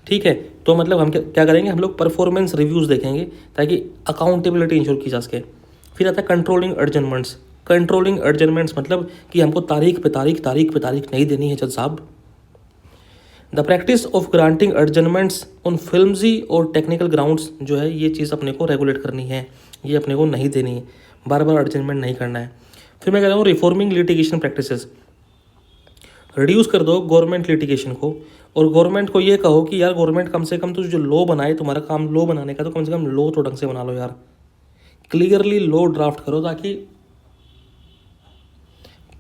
A: ठीक है, तो मतलब हम क्या करेंगे, हम लोग परफॉर्मेंस रिव्यूज़ देखेंगे ताकि अकाउंटेबिलिटी इंश्योर की जा सके। फिर आता है कंट्रोलिंग एडजमेंट्स। कंट्रोलिंग एडजमेंट्स मतलब कि हमको तारीख पे तारीख नहीं देनी है जज साहब। The practice of granting adjournments on flimsy और टेक्निकल ग्राउंड्स जो है ये चीज़ अपने को रेगुलेट करनी है, ये अपने को नहीं देनी है, बार बार एडजमेंट नहीं करना है। फिर मैं कह रहा हूँ रिफॉर्मिंग लिटिगेशन प्रैक्टिसेस। रिड्यूस कर दो गवर्नमेंट लिटिगेशन को, और गवर्नमेंट को ये कहो कि यार गवर्नमेंट कम से कम तो जो लॉ बनाए, तुम्हारा काम लॉ बनाने का, तो कम से कम लॉ तो ढंग से बना लो यार, क्लियरली लॉ ड्राफ्ट करो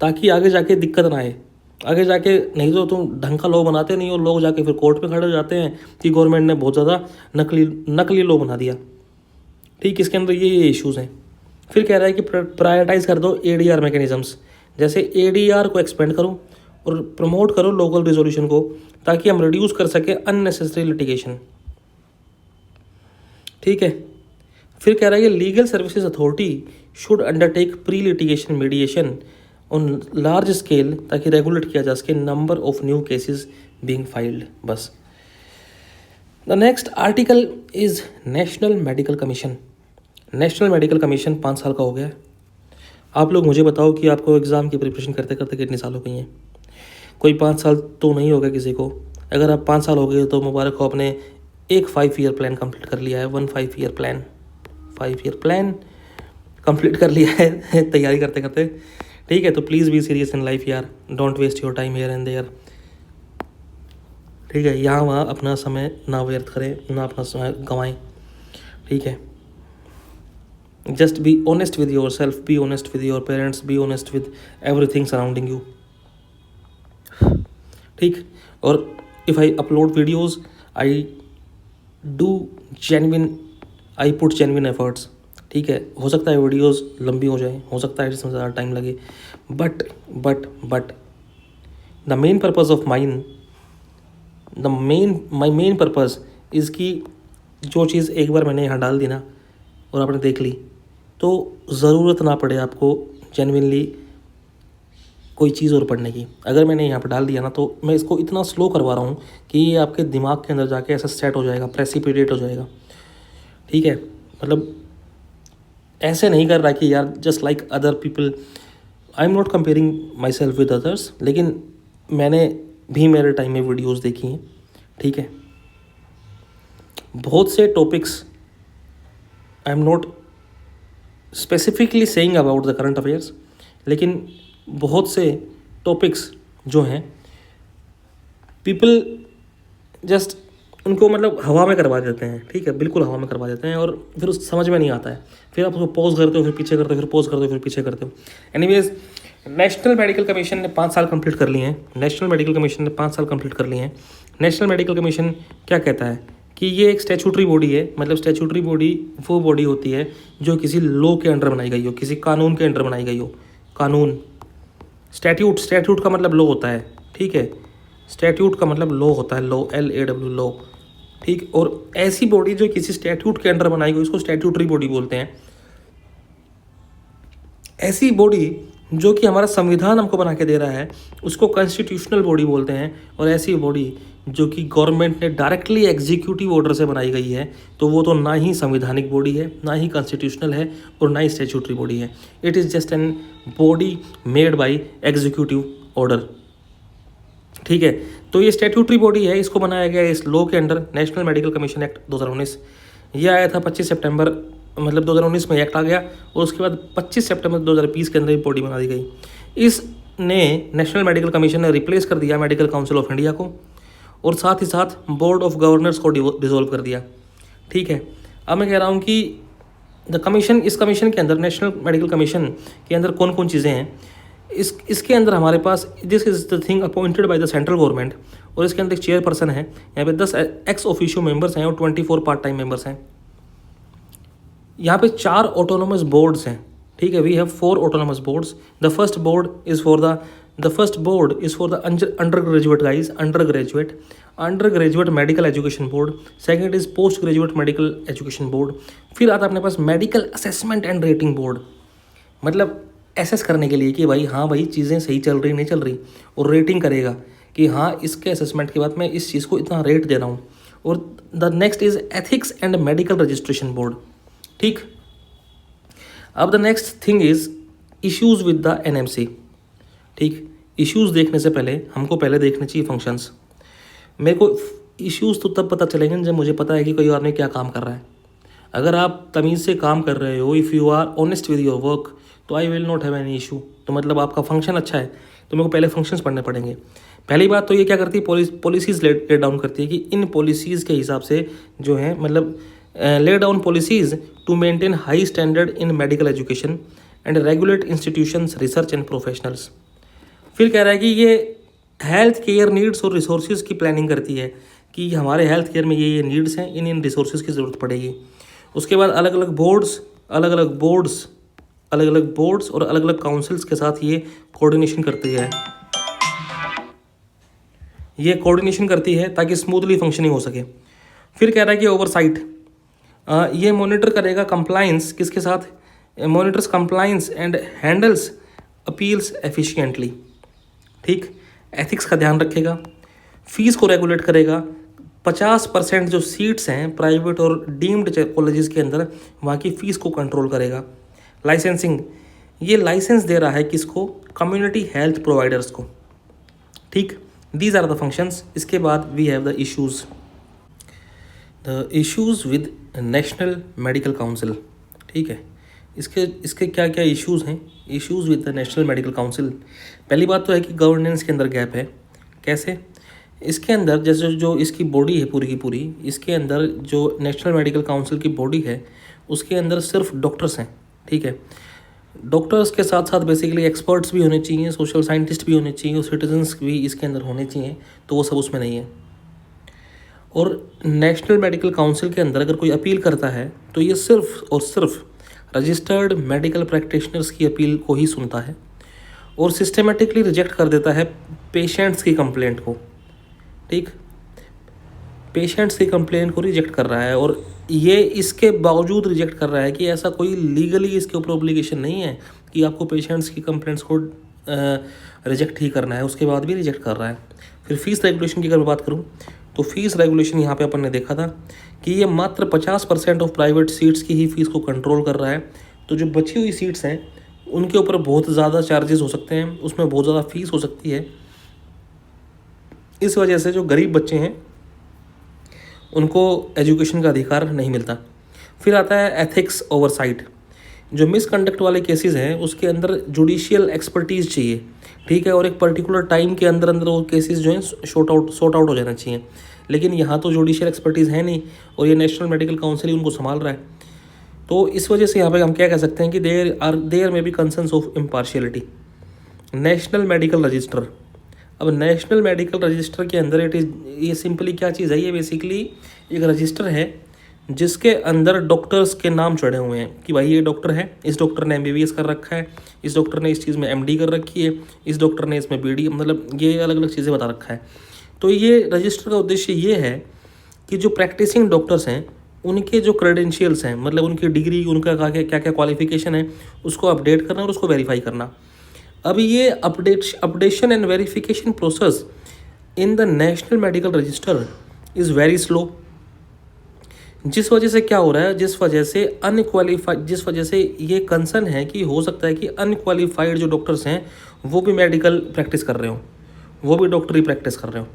A: ताकि आगे जाके दिक्कत ना आए। आगे जाके नहीं तो तुम ढंग का लॉ बनाते नहीं हो, लोग जाके फिर कोर्ट पे खड़े हो जाते हैं कि गवर्नमेंट ने बहुत ज़्यादा नकली लॉ बना दिया। ठीक, इसके अंदर ये इश्यूज़ हैं। फिर कह रहा है कि प्रायोरिटाइज कर दो एडीआर मैकेनिज़म्स, जैसे एडीआर को एक्सपेंड करो और प्रमोट करो लोकल रिजोल्यूशन को, ताकि हम रिड्यूस कर सके अननेसेसरी लिटिगेशन। ठीक है, फिर कह रहा है कि legal services authority should undertake pre litigation mediation on large scale, ताकि रेगुलेट किया जा सके number of new cases being filed. बस। The next article is National Medical Commission. National Medical Commission 5 साल का हो गया। आप लोग मुझे बताओ कि आपको एग्ज़ाम की प्रिपरेशन करते करते कितने साल हो गई हैं। कोई 5 साल तो नहीं होगा किसी को। अगर आप 5 साल हो गए तो मुबारक हो, आपने एक 5 ईयर प्लान कंप्लीट कर लिया है। 5 ईयर प्लान कंप्लीट कर लिया है तैयारी करते करते। ठीक है, तो please be serious in life यार, don't waste your time here and there. ठीक है, यहाँ वहाँ अपना समय ना व्यर्थ करें, ना अपना समय गंवाएं। ठीक है, just be honest with your self, be honest with your parents, be honest with everything surrounding you. ठीक, और if I upload videos I put genuine efforts. ठीक है, हो सकता है वीडियोस लंबी हो जाए, हो सकता है इसमें ज़्यादा टाइम लगे, but the main purpose of my main purpose is कि जो चीज़ एक बार मैंने यहाँ डाल दी ना और आपने देख ली, तो ज़रूरत ना पड़े आपको जेन्युइनली कोई चीज़ और पढ़ने की। अगर मैंने यहाँ पर डाल दिया ना, तो मैं इसको इतना स्लो करवा रहा हूँ कि ये आपके दिमाग के अंदर जाके ऐसा सेट हो जाएगा, प्रेसिपिटेट हो जाएगा। ठीक है, मतलब ऐसे नहीं कर रहा कि यार just like other people, I am not comparing my self with others, लेकिन मैंने भी मेरे टाइम में वीडियोस देखी हैं। ठीक है, बहुत से topics, I am not specifically saying about the current affairs, लेकिन बहुत से टॉपिक्स जो हैं पीपल जस्ट उनको मतलब हवा में करवा देते हैं। ठीक है, बिल्कुल हवा में करवा देते हैं, और फिर उस समझ में नहीं आता है। फिर आप उसको पॉज करते हो, फिर पीछे करते हो, फिर पॉज करते हो, फिर पीछे करते हो। एनीवेज, नेशनल मेडिकल कमीशन ने 5 साल कंप्लीट कर लिए हैं। नेशनल मेडिकल कमीशन क्या कहता है कि ये एक स्टैट्यूटरी बॉडी है। मतलब स्टैट्यूटरी बॉडी वो बॉडी होती है जो किसी लॉ के अंडर बनाई गई हो, किसी कानून के अंडर बनाई गई हो। कानून, स्टैट्यूट का मतलब लॉ होता है। ठीक है, स्टैट्यूट का मतलब लॉ होता है, लॉ, LAW, लॉ। ठीक, और ऐसी बॉडी जो किसी स्टैट्यूट के अंडर बनाई गई उसको स्टैट्यूटरी बॉडी बोलते हैं। ऐसी बॉडी जो कि हमारा संविधान हमको बना के दे रहा है उसको कॉन्स्टिट्यूशनल बॉडी बोलते हैं। और ऐसी बॉडी जो कि गवर्नमेंट ने डायरेक्टली एग्जीक्यूटिव ऑर्डर से बनाई गई है, तो वो तो ना ही संवैधानिक बॉडी है, ना ही कॉन्स्टिट्यूशनल है, और ना ही स्टैट्यूटरी बॉडी है। It is just an body made by executive order. ठीक है, तो ये स्टैट्यूटरी बॉडी है, इसको बनाया गया इस लॉ के under, national Medical commission act 2019। ये आया था 25 सितंबर, मतलब 2019 में एक्ट आ गया, और उसके बाद 25 सितंबर 2020 के अंदर ये बॉडी बना दी गई। इसने नेशनल मेडिकल कमीशन ने रिप्लेस कर दिया मेडिकल काउंसिल ऑफ इंडिया को, और साथ ही साथ बोर्ड ऑफ गवर्नर्स को डिसॉल्व कर दिया। ठीक है, अब मैं कह रहा हूँ कि इस कमीशन के अंदर, नेशनल मेडिकल कमीशन के अंदर कौन कौन चीज़ें हैं। इसके अंदर हमारे पास this is the thing appointed by the central government, और इसके अंदर एक चेयरपर्सन है। यहाँ पे 10 एक्स ऑफिशियो मेंबर्स हैं और 24 पार्ट टाइम मेंबर्स हैं। यहाँ पे 4 ऑटोनोमस बोर्ड्स हैं। ठीक है, we have 4 autonomous boards. The first board is for the the first board is for the undergraduate guys, undergraduate medical education board. Second is post graduate medical education board. फिर आता है अपने पास medical assessment and rating board, मतलब assess करने के लिए कि भाई हाँ भाई चीज़ें सही चल रही नहीं चल रही, और रेटिंग करेगा कि हाँ इसके असेसमेंट के बाद मैं इस चीज़ को इतना रेट दे रहा हूँ। और the next is ethics and medical registration board. ठीक, अब the next thing is issues with the NMC. ठीक, इश्यूज देखने से पहले हमको पहले देखने चाहिए फंक्शंस। मेरे को इश्यूज तो तब पता चलेंगे जब मुझे पता है कि कोई आदमी क्या काम कर रहा है। अगर आप तमीज़ से काम कर रहे हो, if you are honest with your work, तो I will not have any issue. तो मतलब आपका फंक्शन अच्छा है, तो मेरे को पहले फंक्शंस पढ़ने पड़ेंगे। पहली बात तो ये क्या करती है, पॉलिसीज़ ले डाउन करती है कि इन पॉलिसीज़ के हिसाब से जो है मतलब lay down policies to maintain high standard in medical education and regulate institutions, research and professionals. फिर कह रहा है कि ये हेल्थ केयर नीड्स और रिसोर्सेज की प्लानिंग करती है कि हमारे हेल्थ केयर में ये नीड्स हैं, इन रिसोर्सेज की ज़रूरत पड़ेगी। उसके बाद अलग अलग बोर्ड्स और अलग अलग काउंसिल्स के साथ ये कोऑर्डिनेशन करती है ताकि स्मूथली फंक्शनिंग हो सके। फिर कह रहा है कि ओवरसाइट, ये मॉनिटर करेगा कंप्लाइंस किसके साथ, monitors compliance and handles appeals efficiently. ठीक, एथिक्स का ध्यान रखेगा, फीस को रेगुलेट करेगा, 50% जो सीट्स हैं प्राइवेट और डीम्ड कॉलेजेस के अंदर, वहाँ की फ़ीस को कंट्रोल करेगा। लाइसेंसिंग, ये लाइसेंस दे रहा है किसको, कम्युनिटी हेल्थ प्रोवाइडर्स को। ठीक, दीज आर द फंक्शंस। इसके बाद we have the issues, with national medical council. ठीक है, इसके क्या क्या इश्यूज़ हैं, issues with the national medical council. पहली बात तो है कि गवर्नेंस के अंदर गैप है। कैसे, इसके अंदर जैसे जो इसकी बॉडी है पूरी की पूरी, इसके अंदर जो नेशनल मेडिकल काउंसिल की बॉडी है उसके अंदर सिर्फ डॉक्टर्स हैं। ठीक है, डॉक्टर्स के साथ साथ बेसिकली एक्सपर्ट्स भी होने चाहिए, सोशल साइंटिस्ट भी होने चाहिए और सिटीजन्स भी इसके अंदर होने चाहिए, तो वो सब उसमें नहीं है। और नेशनल मेडिकल काउंसिल के अंदर अगर कोई अपील करता है तो ये सिर्फ और सिर्फ रजिस्टर्ड मेडिकल प्रैक्टिशनर्स की अपील को ही सुनता है और सिस्टमेटिकली रिजेक्ट कर देता है पेशेंट्स की कंप्लेंट को। ठीक, पेशेंट्स की कंप्लेंट को रिजेक्ट कर रहा है, और ये इसके बावजूद रिजेक्ट कर रहा है कि ऐसा कोई लीगली इसके ऊपर ऑब्लिगेशन नहीं है कि आपको पेशेंट्स की कंप्लेंट्स को रिजेक्ट ही करना है, उसके बाद भी रिजेक्ट कर रहा है। फिर फीस रेगुलेशन की अगर मैं बात करूँ तो फीस रेगुलेशन यहाँ पे अपन ने देखा था कि ये मात्र 50% ऑफ प्राइवेट सीट्स की ही फीस को कंट्रोल कर रहा है। तो जो बची हुई सीट्स हैं उनके ऊपर बहुत ज़्यादा चार्जेस हो सकते हैं, उसमें बहुत ज़्यादा फीस हो सकती है। इस वजह से जो गरीब बच्चे हैं उनको एजुकेशन का अधिकार नहीं मिलता। फिर आता है एथिक्स ओवरसाइट। जो मिसकंडक्ट वाले केसेस हैं उसके अंदर जुडिशियल एक्सपर्टीज़ चाहिए। ठीक है, और एक पर्टिकुलर टाइम के अंदर अंदर वो केसेस जो हैं सॉर्ट आउट हो जाना चाहिए। लेकिन यहाँ तो जुडिशियल एक्सपर्टीज़ है नहीं और ये नेशनल मेडिकल काउंसिल ही उनको संभाल रहा है। तो इस वजह से यहाँ पे हम क्या कह सकते हैं कि there may be concerns of impartiality. National medical register, अब नेशनल मेडिकल रजिस्टर के अंदर ये सिंपली क्या चीज़ है, ये बेसिकली एक रजिस्टर है जिसके अंदर डॉक्टर्स के नाम चढ़े हुए हैं कि भाई ये डॉक्टर है, इस डॉक्टर ने MBBS कर रखा है, इस डॉक्टर ने इस चीज़ में MD कर रखी है, इस डॉक्टर ने इसमें BD, मतलब ये अलग अलग चीज़ें बता रखा है। तो ये रजिस्टर का उद्देश्य ये है कि जो प्रैक्टिसिंग डॉक्टर्स हैं उनके जो क्रेडेंशियल्स हैं, मतलब उनकी डिग्री, उनका क्या क्या क्वालिफिकेशन है, उसको अपडेट करना और उसको वेरीफाई करना। अब ये updation and verification process in the national medical register is very slow. जिस वजह से क्या हो रहा है, जिस वजह से ये कंसर्न है कि हो सकता है कि अनक्वालिफाइड जो डॉक्टर्स हैं वो भी मेडिकल प्रैक्टिस कर रहे हो, वो भी डॉक्टरी प्रैक्टिस कर रहे हो।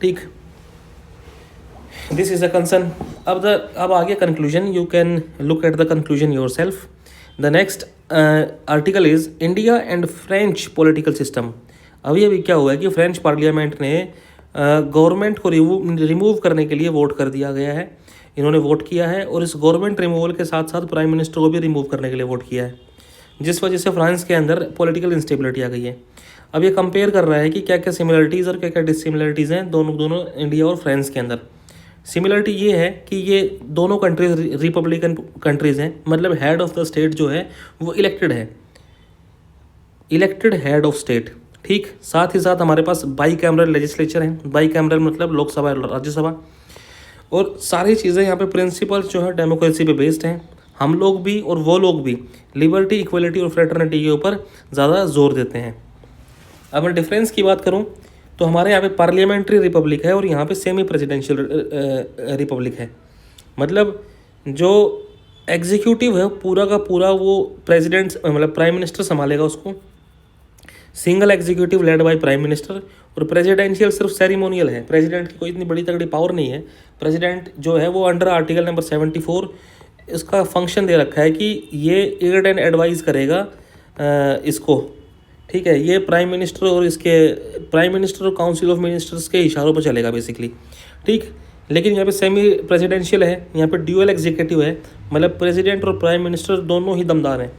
A: ठीक, दिस इज़ अ कंसर्न। अब आगे conclusion, you can look at the conclusion your self. The next article is India and French political system. अभी क्या हुआ है कि फ्रेंच पार्लियामेंट ने गवर्नमेंट को रिमूव करने के लिए वोट कर दिया गया है। इन्होंने वोट किया है और इस गवर्नमेंट रिमूवल के साथ साथ प्राइम मिनिस्टर को भी रिमूव करने के लिए वोट किया है, जिस वजह से फ्रांस के अंदर पॉलिटिकल इंस्टेबिलिटी आ गई है। अब ये कंपेयर कर रहा है कि क्या क्या सिमिलरिटीज़ और क्या क्या डिससिमिलरिटीज़ हैं दोनों इंडिया और फ्रांस के अंदर। सिमिलरिटी ये है कि ये दोनों कंट्रीज रिपब्लिकन कंट्रीज़ हैं, मतलब हेड ऑफ द स्टेट जो है वो इलेक्टेड हेड ऑफ स्टेट। ठीक, साथ ही साथ हमारे पास बाई कैमरल लेजिस्लेचर है। बाई कैमरल मतलब लोकसभा और राज्यसभा, और सारी चीज़ें यहाँ पे प्रिंसिपल्स जो है डेमोक्रेसी पे बेस्ड हैं। हम लोग भी और वो लोग भी लिबर्टी, इक्वलिटी और फ्रेटर्निटी के ऊपर ज़्यादा जोर देते हैं। अब मैं डिफरेंस की बात करूँ तो हमारे यहाँ पे पार्लियामेंट्री रिपब्लिक है और यहाँ पे सेमी प्रेसिडेंशियल रिपब्लिक है। मतलब जो एग्जीक्यूटिव है पूरा का पूरा वो प्रेसिडेंट मतलब प्राइम मिनिस्टर संभालेगा उसको, single executive led by prime minister, और प्रेसिडेंशियल सिर्फ सेरिमोनियल है। प्रेसिडेंट की कोई इतनी बड़ी तगड़ी पावर नहीं है। प्रेसिडेंट जो है वो अंडर आर्टिकल नंबर 74 इसका फंक्शन दे रखा है कि ये एड एंड एडवाइस करेगा इसको, ठीक है। ये प्राइम मिनिस्टर और इसके प्राइम मिनिस्टर और काउंसिल ऑफ मिनिस्टर्स के इशारों पर चलेगा बेसिकली, ठीक। लेकिन यहाँ पे सेमी प्रेसिडेंशियल है, यहाँ पे ड्यूअल एग्जीक्यूटिव है, मतलब प्रेसिडेंट और प्राइम मिनिस्टर दोनों ही दमदार हैं,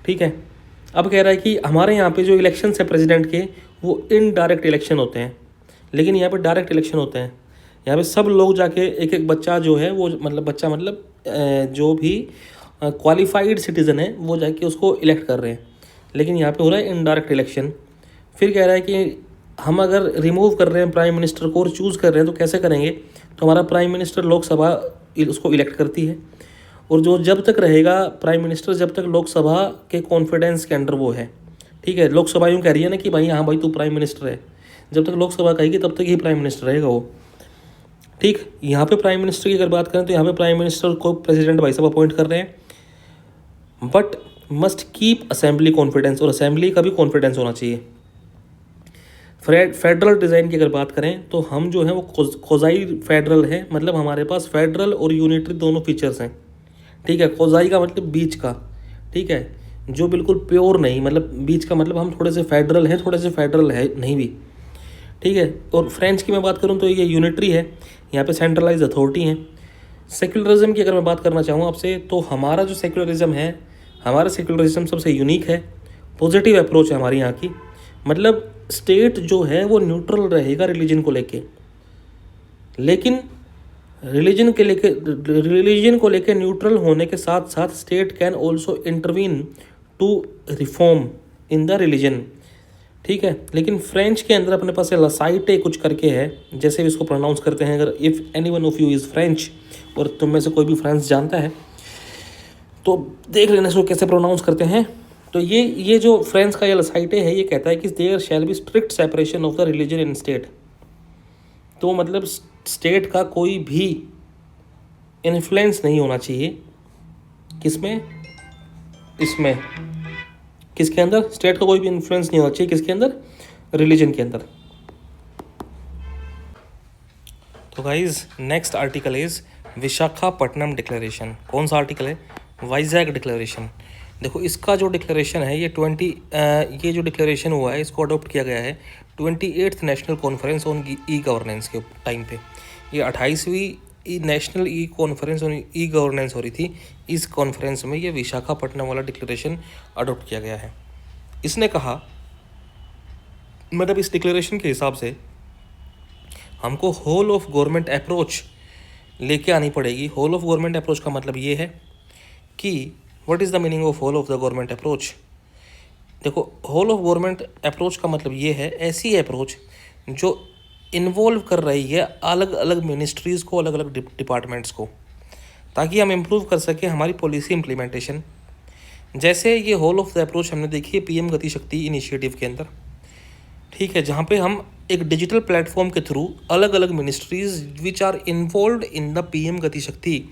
A: ठीक है। अब कह रहा है कि हमारे यहाँ पे जो इलेक्शंस है प्रेसिडेंट के वो इनडायरेक्ट इलेक्शन होते हैं, लेकिन यहाँ पे डायरेक्ट इलेक्शन होते हैं। यहाँ पे सब लोग जाके एक एक बच्चा जो है वो मतलब बच्चा मतलब जो भी क्वालिफाइड सिटीज़न है वो जाके उसको इलेक्ट कर रहे हैं, लेकिन यहाँ पे हो रहा है इनडायरेक्ट इलेक्शन। फिर कह रहा है कि हम अगर रिमूव कर रहे हैं प्राइम मिनिस्टर को और चूज़ कर रहे हैं तो कैसे करेंगे, तो हमारा प्राइम मिनिस्टर लोकसभा उसको इलेक्ट करती है, और जो जब तक रहेगा प्राइम मिनिस्टर जब तक लोकसभा के कॉन्फिडेंस के अंडर वो है, ठीक है। लोकसभा यूँ कह रही है ना कि भाई हाँ भाई तू प्राइम मिनिस्टर है, जब तक लोकसभा कहेगी तब तक ही प्राइम मिनिस्टर रहेगा वो, ठीक। यहाँ पे प्राइम मिनिस्टर की अगर बात करें तो यहाँ पे प्राइम मिनिस्टर को प्रेसिडेंट भाई साहब अपॉइंट कर रहे हैं, but must keep assembly confidence, और असेंबली का भी कॉन्फिडेंस होना चाहिए। फेडरल डिज़ाइन की अगर बात करें तो हम जो है वो कोजाई फेडरल है, मतलब हमारे पास फेडरल और यूनिटरी दोनों फीचर्स हैं, ठीक है। कोजाई का मतलब बीच का, ठीक है, जो बिल्कुल प्योर नहीं, मतलब बीच का मतलब हम थोड़े से फेडरल हैं थोड़े से फेडरल है नहीं भी, ठीक है। और फ्रेंच की मैं बात करूं तो ये यूनिटरी है, यहाँ पे सेंट्रलाइज अथॉरिटी है। सेक्युलरिज्म की अगर मैं बात करना चाहूँ आपसे तो हमारा जो सेक्युलरिज्म है, हमारा सेक्युलरिज्म सबसे यूनिक है, पॉजिटिव अप्रोच है हमारी यहाँ की। मतलब स्टेट जो है वो न्यूट्रल रहेगा रिलीजन को लेके, लेकिन रिलीजन को लेके न्यूट्रल होने के साथ साथ state can also intervene to reform in the religion, ठीक है। लेकिन फ्रेंच के अंदर अपने पास लसाइटे कुछ करके है, जैसे भी इसको प्रोनाउंस करते हैं। अगर if any one of you is French और तुम में से कोई भी फ्रेंच जानता है तो देख लेना इसको कैसे प्रोनाउंस करते हैं। तो ये जो फ्रेंच का ये लसाइटे है ये कहता है कि there shall be strict separation of the religion in state. तो मतलब स्टेट का कोई भी इन्फ्लुएंस नहीं होना चाहिए किसमें, इसमें, किसके अंदर, स्टेट का कोई भी इन्फ्लुएंस नहीं होना चाहिए किसके अंदर, रिलीजन के अंदर। तो guys next article is Visakhapatnam declaration. कौन सा आर्टिकल है, वाइजैक डिक्लेरेशन। देखो इसका जो डिक्लेरेशन है ये जो डिक्लेरेशन हुआ है इसको अडोप्ट किया गया है 28th national conference on e governance के टाइम पे। ये 28वीं national e conference on e governance हो रही थी, इस कॉन्फ्रेंस में ये विशाखापट्टनम वाला डिक्लेरेशन अडोप्ट किया गया है। इसने कहा, मतलब इस डिक्लेरेशन के हिसाब से हमको होल ऑफ गवर्नमेंट अप्रोच लेके आनी पड़ेगी। होल ऑफ गवर्नमेंट अप्रोच का मतलब ये है कि what is the meaning of whole of the government approach. देखो होल ऑफ गवर्नमेंट अप्रोच का मतलब ये है ऐसी अप्रोच जो इन्वॉल्व कर रही है अलग अलग मिनिस्ट्रीज़ को, अलग अलग डिपार्टमेंट्स को, ताकि हम इम्प्रूव कर सकें हमारी पॉलिसी इम्प्लीमेंटेशन। जैसे ये होल ऑफ द अप्रोच हमने देखी है पीएम गति शक्ति इनिशिएटिव के अंदर, ठीक है, जहाँ पे हम एक डिजिटल प्लेटफॉर्म के थ्रू अलग अलग ministries which are involve in the PM Gati Shakti,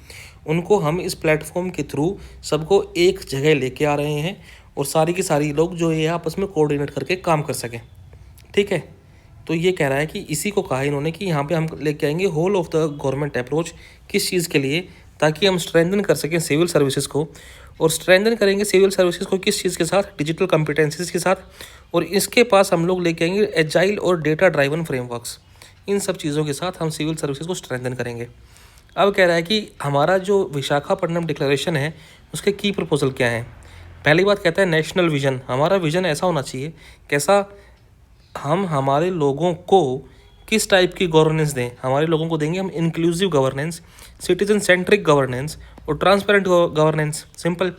A: उनको हम इस प्लेटफॉर्म के थ्रू सबको एक जगह लेके आ रहे हैं और सारी की सारी लोग जो ये आपस में कोऑर्डिनेट करके काम कर सकें, ठीक है। तो ये कह रहा है कि इसी को कहा इन्होंने कि यहाँ पे हम लेके आएंगे whole of the government approach. किस चीज़ के लिए, ताकि हम स्ट्रेंथन कर सकें सिविल सर्विसेज को, और स्ट्रेंथन करेंगे सिविल सर्विसेज को किस चीज़ के साथ, डिजिटल कॉम्पिटेंसीज के साथ, और इसके पास हम लोग लेके आएंगे एजाइल और डेटा ड्राइवन फ्रेमवर्क्स। इन सब चीज़ों के साथ हम सिविल सर्विसेज को स्ट्रेंथन करेंगे। अब कह रहा है कि हमारा जो विशाखापट्टनम डिक्लेरेशन है उसके की प्रपोजल क्या है। पहली बात कहता है नेशनल विजन। हमारा विजन ऐसा होना चाहिए, कैसा, हम हमारे लोगों को किस टाइप की गवर्नेंस दें। हमारे लोगों को देंगे हम inclusive governance, citizen centric governance और ट्रांसपेरेंट गवर्नेंस, सिंपल।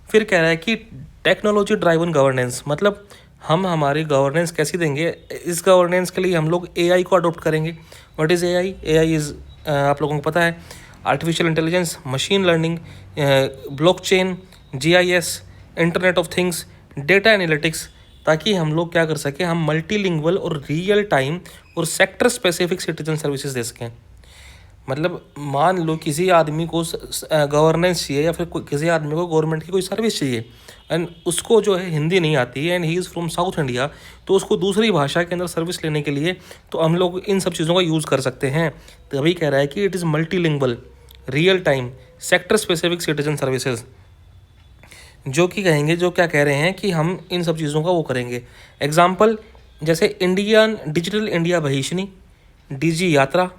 A: फिर कह रहा है कि टेक्नोलॉजी ड्राइवन गवर्नेंस, मतलब हम हमारी गवर्नेंस कैसी देंगे, इस गवर्नेंस के लिए हम लोग एआई को अडॉप्ट करेंगे। What is AI? AI is, आप लोगों को पता है, artificial intelligence, machine learning, blockchain, GIS, internet of things, data analytics, ताकि हम लोग क्या कर सकें, हम मल्टीलिंगुअल और रियल टाइम और सेक्टर स्पेसिफिक सिटीजन सर्विसेज दे सकें। मतलब मान लो किसी आदमी को गवर्नेंस चाहिए या फिर किसी आदमी को गवर्नमेंट की कोई सर्विस चाहिए एंड उसको जो है हिंदी नहीं आती है and he is from south India, तो उसको दूसरी भाषा के अंदर सर्विस लेने के लिए तो हम लोग इन सब चीज़ों का यूज़ कर सकते हैं। तभी कह रहा है कि it is multilingual, real time, sector specific citizen services, जो कि कहेंगे, जो क्या कह रहे हैं कि हम इन सब चीज़ों का वो करेंगे। एग्जाम्पल जैसे इंडियन डिजिटल इंडिया भविष्यनी, डीजी यात्रा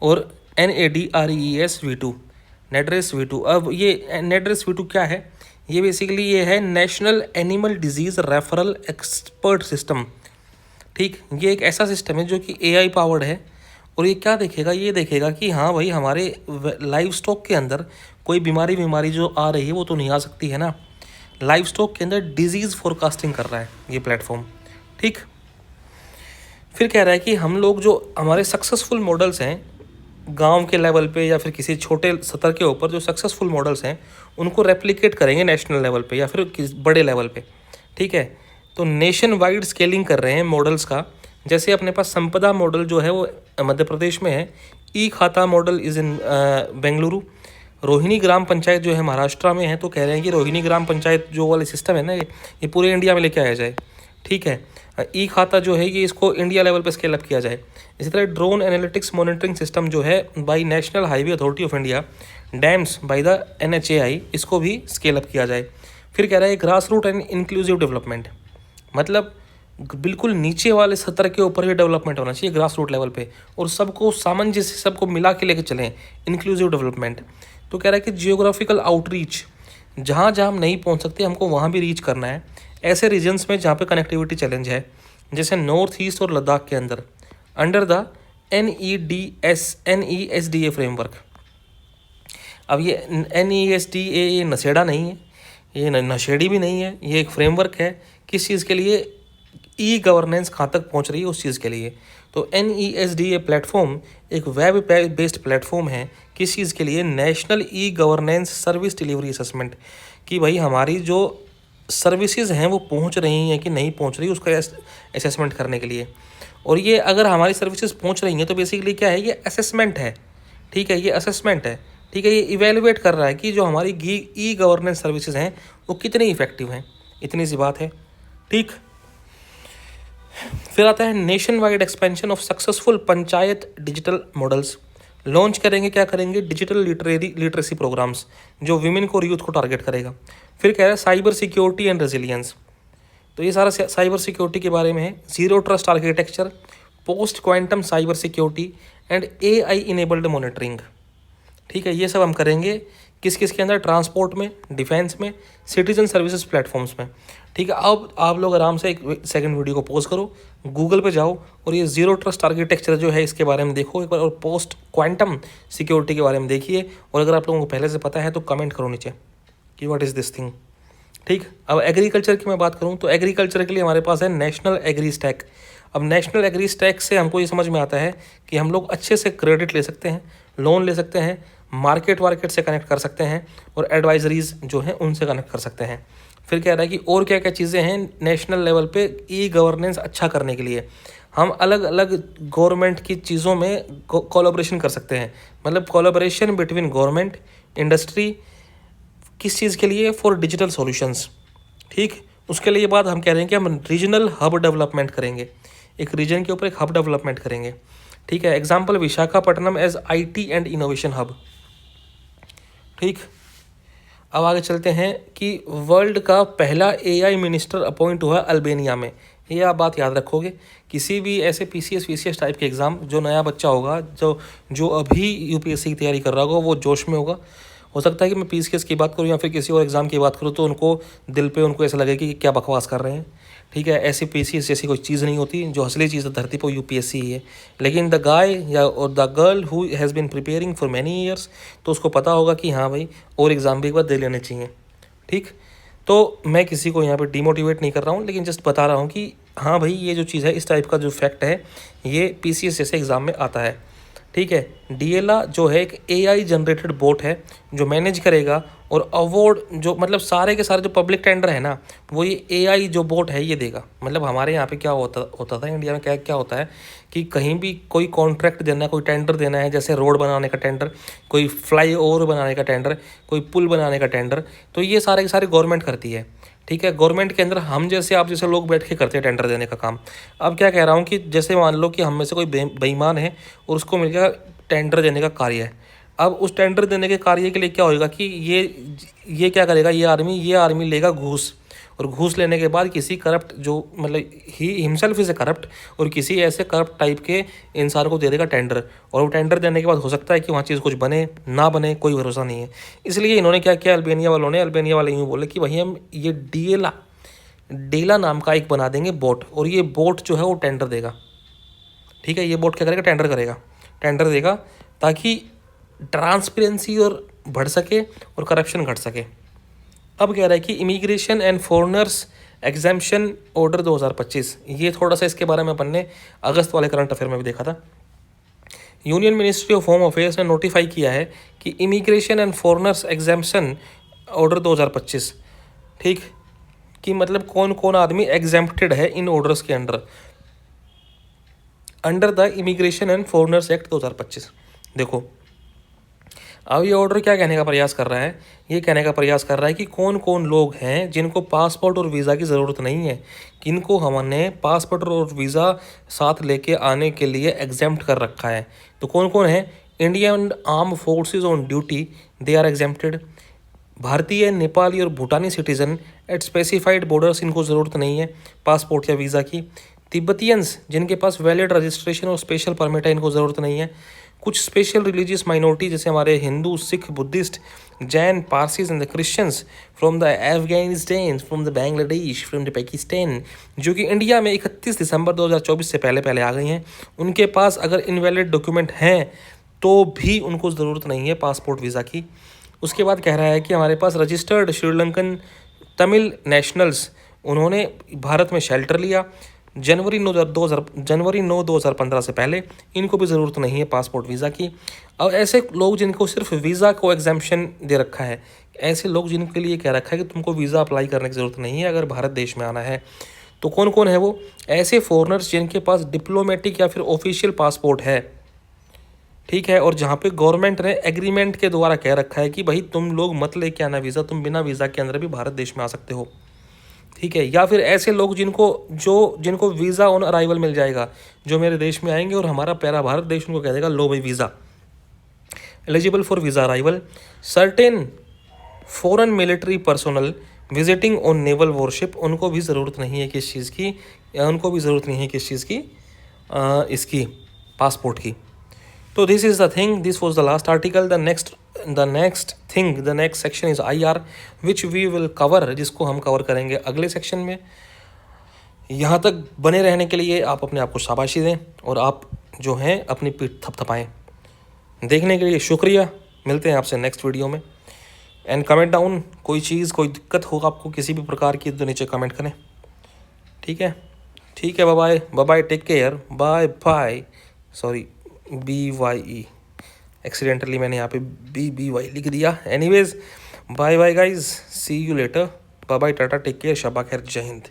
A: और NADRES V2, नेडरेस V2। अब ये नेडरेस V2 क्या है? ये बेसिकली ये है national animal disease referral expert system. ठीक, ये एक ऐसा सिस्टम है जो कि AI पावर्ड है और ये क्या देखेगा, ये देखेगा कि हाँ भाई हमारे लाइव स्टॉक के अंदर कोई बीमारी जो आ रही है वो तो नहीं आ सकती है ना। लाइव स्टॉक के अंदर डिजीज़ फोरकास्टिंग कर रहा है ये प्लेटफॉर्म। ठीक, फिर कह रहा है कि हम लोग जो हमारे सक्सेसफुल मॉडल्स हैं गांव के लेवल पे या फिर किसी छोटे स्तर के ऊपर, जो सक्सेसफुल मॉडल्स हैं उनको रेप्लिकेट करेंगे नेशनल लेवल पे या फिर बड़े लेवल पे। ठीक है, तो नेशन वाइड स्केलिंग कर रहे हैं मॉडल्स का। जैसे अपने पास संपदा मॉडल जो है वो मध्य प्रदेश में है, e khata model is in Bengaluru, Rohini gram panchayat जो है महाराष्ट्र में है। तो कह रहे हैं कि रोहिणी ग्राम पंचायत जो वाला सिस्टम है ना, ये पूरे इंडिया में लेके आया जाए। ठीक है, ई खाता जो है ये इसको इंडिया लेवल पे स्केल अप किया जाए। इसी तरह ड्रोन एनालिटिक्स मॉनिटरिंग सिस्टम जो है by national highway authority of India, dams by the NHAI, इसको भी स्केल अप किया जाए। फिर कह रहा है grass root and inclusive development, मतलब बिल्कुल नीचे वाले स्तर के ऊपर भी डेवलपमेंट होना चाहिए ग्रास रूट लेवल पे, और सबको सामंजस्य, सबको मिला के लेके चलें, इंक्लूसिव डेवलपमेंट। तो कह रहा है कि जियोग्राफिकल आउटरीच, जहाँ जहाँ हम नहीं पहुँच सकते हमको वहाँ भी रीच करना है। ऐसे रीजन्स में जहाँ पे कनेक्टिविटी चैलेंज है, जैसे नॉर्थ ईस्ट और लद्दाख के अंदर, अंडर द NESDA फ्रेमवर्क। अब ये NESDA ये नशेड़ा नहीं है, ये नशेड़ी भी नहीं है, ये एक फ्रेमवर्क है। किस चीज़ के लिए? ई गवर्नेंस कहाँ तक पहुँच रही है उस चीज़ के लिए। तो NESDA प्लेटफॉर्म एक वेब बेस्ड प्लेटफॉर्म है। किस चीज़ के लिए? National e governance service delivery assessment, कि भाई हमारी जो सर्विसेज हैं वो पहुंच रही हैं कि नहीं पहुंच रही, उसका असेसमेंट करने के लिए। और ये अगर हमारी सर्विसेज पहुंच रही हैं तो बेसिकली क्या है, ये असेसमेंट है। ठीक है, ये असेसमेंट है। ठीक है, ये इवेलुएट कर रहा है कि जो हमारी ई गवर्नेंस सर्विसेज हैं वो कितनी इफेक्टिव हैं। इतनी सी बात है। ठीक, फिर आता है nation wide expansion of successful panchayat digital models. Launch करेंगे, क्या करेंगे? डिजिटल लिटरेसी प्रोग्राम्स जो विमेन को और यूथ को टारगेट करेगा। फिर कह रहा है साइबर सिक्योरिटी एंड रेजिलियंस, तो ये सारा साइबर सिक्योरिटी के बारे में है। Zero trust architecture, post quantum cyber security and AI enabled monitoring. ठीक है, ये सब हम करेंगे किस किस के अंदर? ट्रांसपोर्ट में, डिफेंस में, सिटीजन सर्विसेज प्लेटफॉर्म्स में। ठीक है, अब आप लोग आराम से एक सेकंड वीडियो को पॉज करो, गूगल पे जाओ और ये जीरो ट्रस्ट आर्किटेक्चर जो है इसके बारे में देखो एक बार, और पोस्ट क्वांटम सिक्योरिटी के बारे में देखिए। और अगर आप लोगों को पहले से पता है तो कमेंट करो नीचे कि व्हाट इज़ दिस थिंग। ठीक, अब एग्रीकल्चर की मैं बात करूँ तो एग्रीकल्चर के लिए हमारे पास है नेशनल एग्री स्टैक। अब नेशनल एग्री स्टैक से हमको ये समझ में आता है कि हम लोग अच्छे से क्रेडिट ले सकते हैं, लोन ले सकते हैं, मार्केट से कनेक्ट कर सकते हैं और एडवाइजरीज जो हैं उनसे कनेक्ट कर सकते हैं। फिर कह रहा है कि और क्या क्या चीज़ें हैं नेशनल लेवल पे ई गवर्नेंस अच्छा करने के लिए। हम अलग अलग गवर्नमेंट की चीज़ों में कोलैबोरेशन कर सकते हैं, मतलब कोलैबोरेशन बिटवीन गवर्नमेंट, इंडस्ट्री, किस चीज़ के लिए? For digital solutions. ठीक, उसके लिए बात हम कह रहे हैं कि हम रीजनल हब डेवलपमेंट करेंगे, एक रीजन के ऊपर एक हब डेवलपमेंट करेंगे। ठीक है, example Visakhapatnam as IT and innovation hub. ठीक, अब आगे चलते हैं कि वर्ल्ड का पहला AI मिनिस्टर अपॉइंट हुआ अल्बेनिया में। ये आप बात याद रखोगे, किसी भी ऐसे PCS टाइप के एग्ज़ाम, जो नया बच्चा होगा, जो अभी UPSC की तैयारी कर रहा होगा, वो जोश में होगा। हो सकता है कि मैं PCS की बात करूँ या फिर किसी और एग्ज़ाम की बात करूँ तो उनको दिल पे उनको ऐसा लगे कि क्या बकवास कर रहे हैं। ठीक है, ऐसी PCS जैसी कोई चीज़ नहीं होती, जो असली चीज़ धरती पर UPSC ही है। लेकिन द गाय या और the girl who has been preparing for many years, तो उसको पता होगा कि हाँ भाई और एग्ज़ाम भी एक बार दे लेने चाहिए। ठीक, तो मैं किसी को यहाँ पे डिमोटिवेट नहीं कर रहा हूँ, लेकिन जस्ट बता रहा हूँ कि हाँ भाई ये जो चीज़ है, इस टाइप का जो फैक्ट है ये PCS जैसे एग्ज़ाम में आता है। ठीक है, DLA जो है एक AI जनरेटेड बोट है जो मैनेज करेगा और अवार्ड जो मतलब सारे के सारे जो पब्लिक टेंडर है ना, वो ये AI जो बोट है ये देगा। मतलब हमारे यहाँ पे क्या होता था इंडिया में, क्या क्या होता है कि कहीं भी कोई कॉन्ट्रैक्ट देना है, कोई टेंडर देना है, जैसे रोड बनाने का टेंडर, कोई फ्लाई ओवर बनाने का टेंडर, कोई पुल बनाने का टेंडर, तो ये सारे के सारे गवर्नमेंट करती है। ठीक है, गवर्नमेंट के अंदर हम जैसे आप जैसे लोग बैठ के करते हैं टेंडर देने का काम। अब क्या कह रहा हूँ कि जैसे मान लो कि हम में से कोई बेईमान है और उसको मिल गया टेंडर देने का कार्य है। अब उस टेंडर देने के कार्य के लिए क्या होएगा कि ये क्या करेगा, ये आर्मी लेगा घूस, और घूस लेने के बाद किसी करप्ट जो मतलब he himself is a corrupt, और किसी ऐसे करप्ट टाइप के इंसान को दे देगा टेंडर, और वो टेंडर देने के बाद हो सकता है कि वहाँ चीज़ कुछ बने ना बने, कोई भरोसा नहीं है। इसलिए इन्होंने क्या किया, अल्बानिया वाले यूँ बोले कि भाई हम ये डेला नाम का एक बना देंगे बोट, और ये बोट जो है वो टेंडर देगा। ठीक है, ये बोट क्या करेगा, टेंडर देगा ताकि ट्रांसपेरेंसी और बढ़ सके और करप्शन घट सके। अब कह रहा है कि immigration and foreigners exemption order 2025, ये थोड़ा सा इसके बारे में अपन ने अगस्त वाले करंट अफेयर में भी देखा था। Union ministry of home affairs ने नोटिफाई किया है कि immigration and foreigners exemption order 2025, ठीक, कि मतलब कौन कौन आदमी एग्जेम्प्टेड है इन ऑर्डर्स के under the immigration and foreigners act 2025। देखो अब ये ऑर्डर क्या कहने का प्रयास कर रहा है, ये कहने का प्रयास कर रहा है कि कौन कौन लोग हैं जिनको पासपोर्ट और वीज़ा की ज़रूरत नहीं है, किनको हमने पासपोर्ट और वीज़ा साथ लेके आने के लिए एग्जेम्प्ट कर रखा है। तो कौन कौन है, Indian arm forces on duty, they are exempted. भारतीय, नेपाली और Bhutani citizen at specified borders, इनको ज़रूरत नहीं है पासपोर्ट या वीज़ा की। तिब्बतियंस जिनके पास वैलिड रजिस्ट्रेशन और स्पेशल परमिट है, इनको ज़रूरत नहीं है। कुछ स्पेशल रिलीजियस माइनॉरिटी जैसे हमारे Hindu, Sikh, Buddhist, Jain, Parsis and the Christians from the Afghanistan, from the Bangladesh, from the Pakistan, जो कि इंडिया में 31 दिसंबर 2024 से पहले आ गई हैं, उनके पास अगर इनवैलिड डॉक्यूमेंट हैं तो भी उनको ज़रूरत नहीं है पासपोर्ट वीज़ा की। उसके बाद कह रहा है कि हमारे पास रजिस्टर्ड श्रीलंकन तमिल नेशनल्स, उन्होंने भारत में शेल्टर लिया जनवरी 9 2015 से पहले, इनको भी ज़रूरत नहीं है पासपोर्ट वीज़ा की। अब ऐसे लोग जिनको सिर्फ वीज़ा को एग्जाम्पशन दे रखा है, ऐसे लोग जिनके लिए कह रखा है कि तुमको वीज़ा अप्लाई करने की ज़रूरत नहीं है अगर भारत देश में आना है, तो कौन कौन है वो, ऐसे फॉरेनर्स जिनके पास डिप्लोमेटिक या फिर ऑफिशियल पासपोर्ट है, ठीक है, और जहाँ पे गवर्नमेंट ने एग्रीमेंट के द्वारा कह रखा है कि भाई तुम लोग मत लेके आना वीज़ा, तुम बिना वीज़ा के अंदर भी भारत देश में आ सकते हो। ठीक है, या फिर ऐसे लोग जिनको वीज़ा ऑन अराइवल मिल जाएगा, जो मेरे देश में आएंगे और हमारा प्यारा भारत देश उनको कह देगा लो भाई visa, eligible for visa arrival. Certain foreign military personnel visiting on naval worship, उनको भी ज़रूरत नहीं है किस चीज़ की, इसकी पासपोर्ट की। तो this is the thing, this was the last article. The next section is IR which we will cover, जिसको हम कवर करेंगे अगले सेक्शन में। यहाँ तक बने रहने के लिए आप अपने आप को शाबाशी दें और आप जो हैं अपनी पीठ थपथपाएं। देखने के लिए शुक्रिया, मिलते हैं आपसे नेक्स्ट वीडियो में। एंड कमेंट डाउन, कोई चीज़ कोई दिक्कत हो आपको किसी भी प्रकार की तो नीचे कमेंट करें। ठीक है, bye bye, take care, bye. Sorry, BYE, accidentally मैंने यहाँ पे BY लिख दिया। Anyways, bye guys, see you later, bye, tata, take care, शबा खैर, जय हिंद।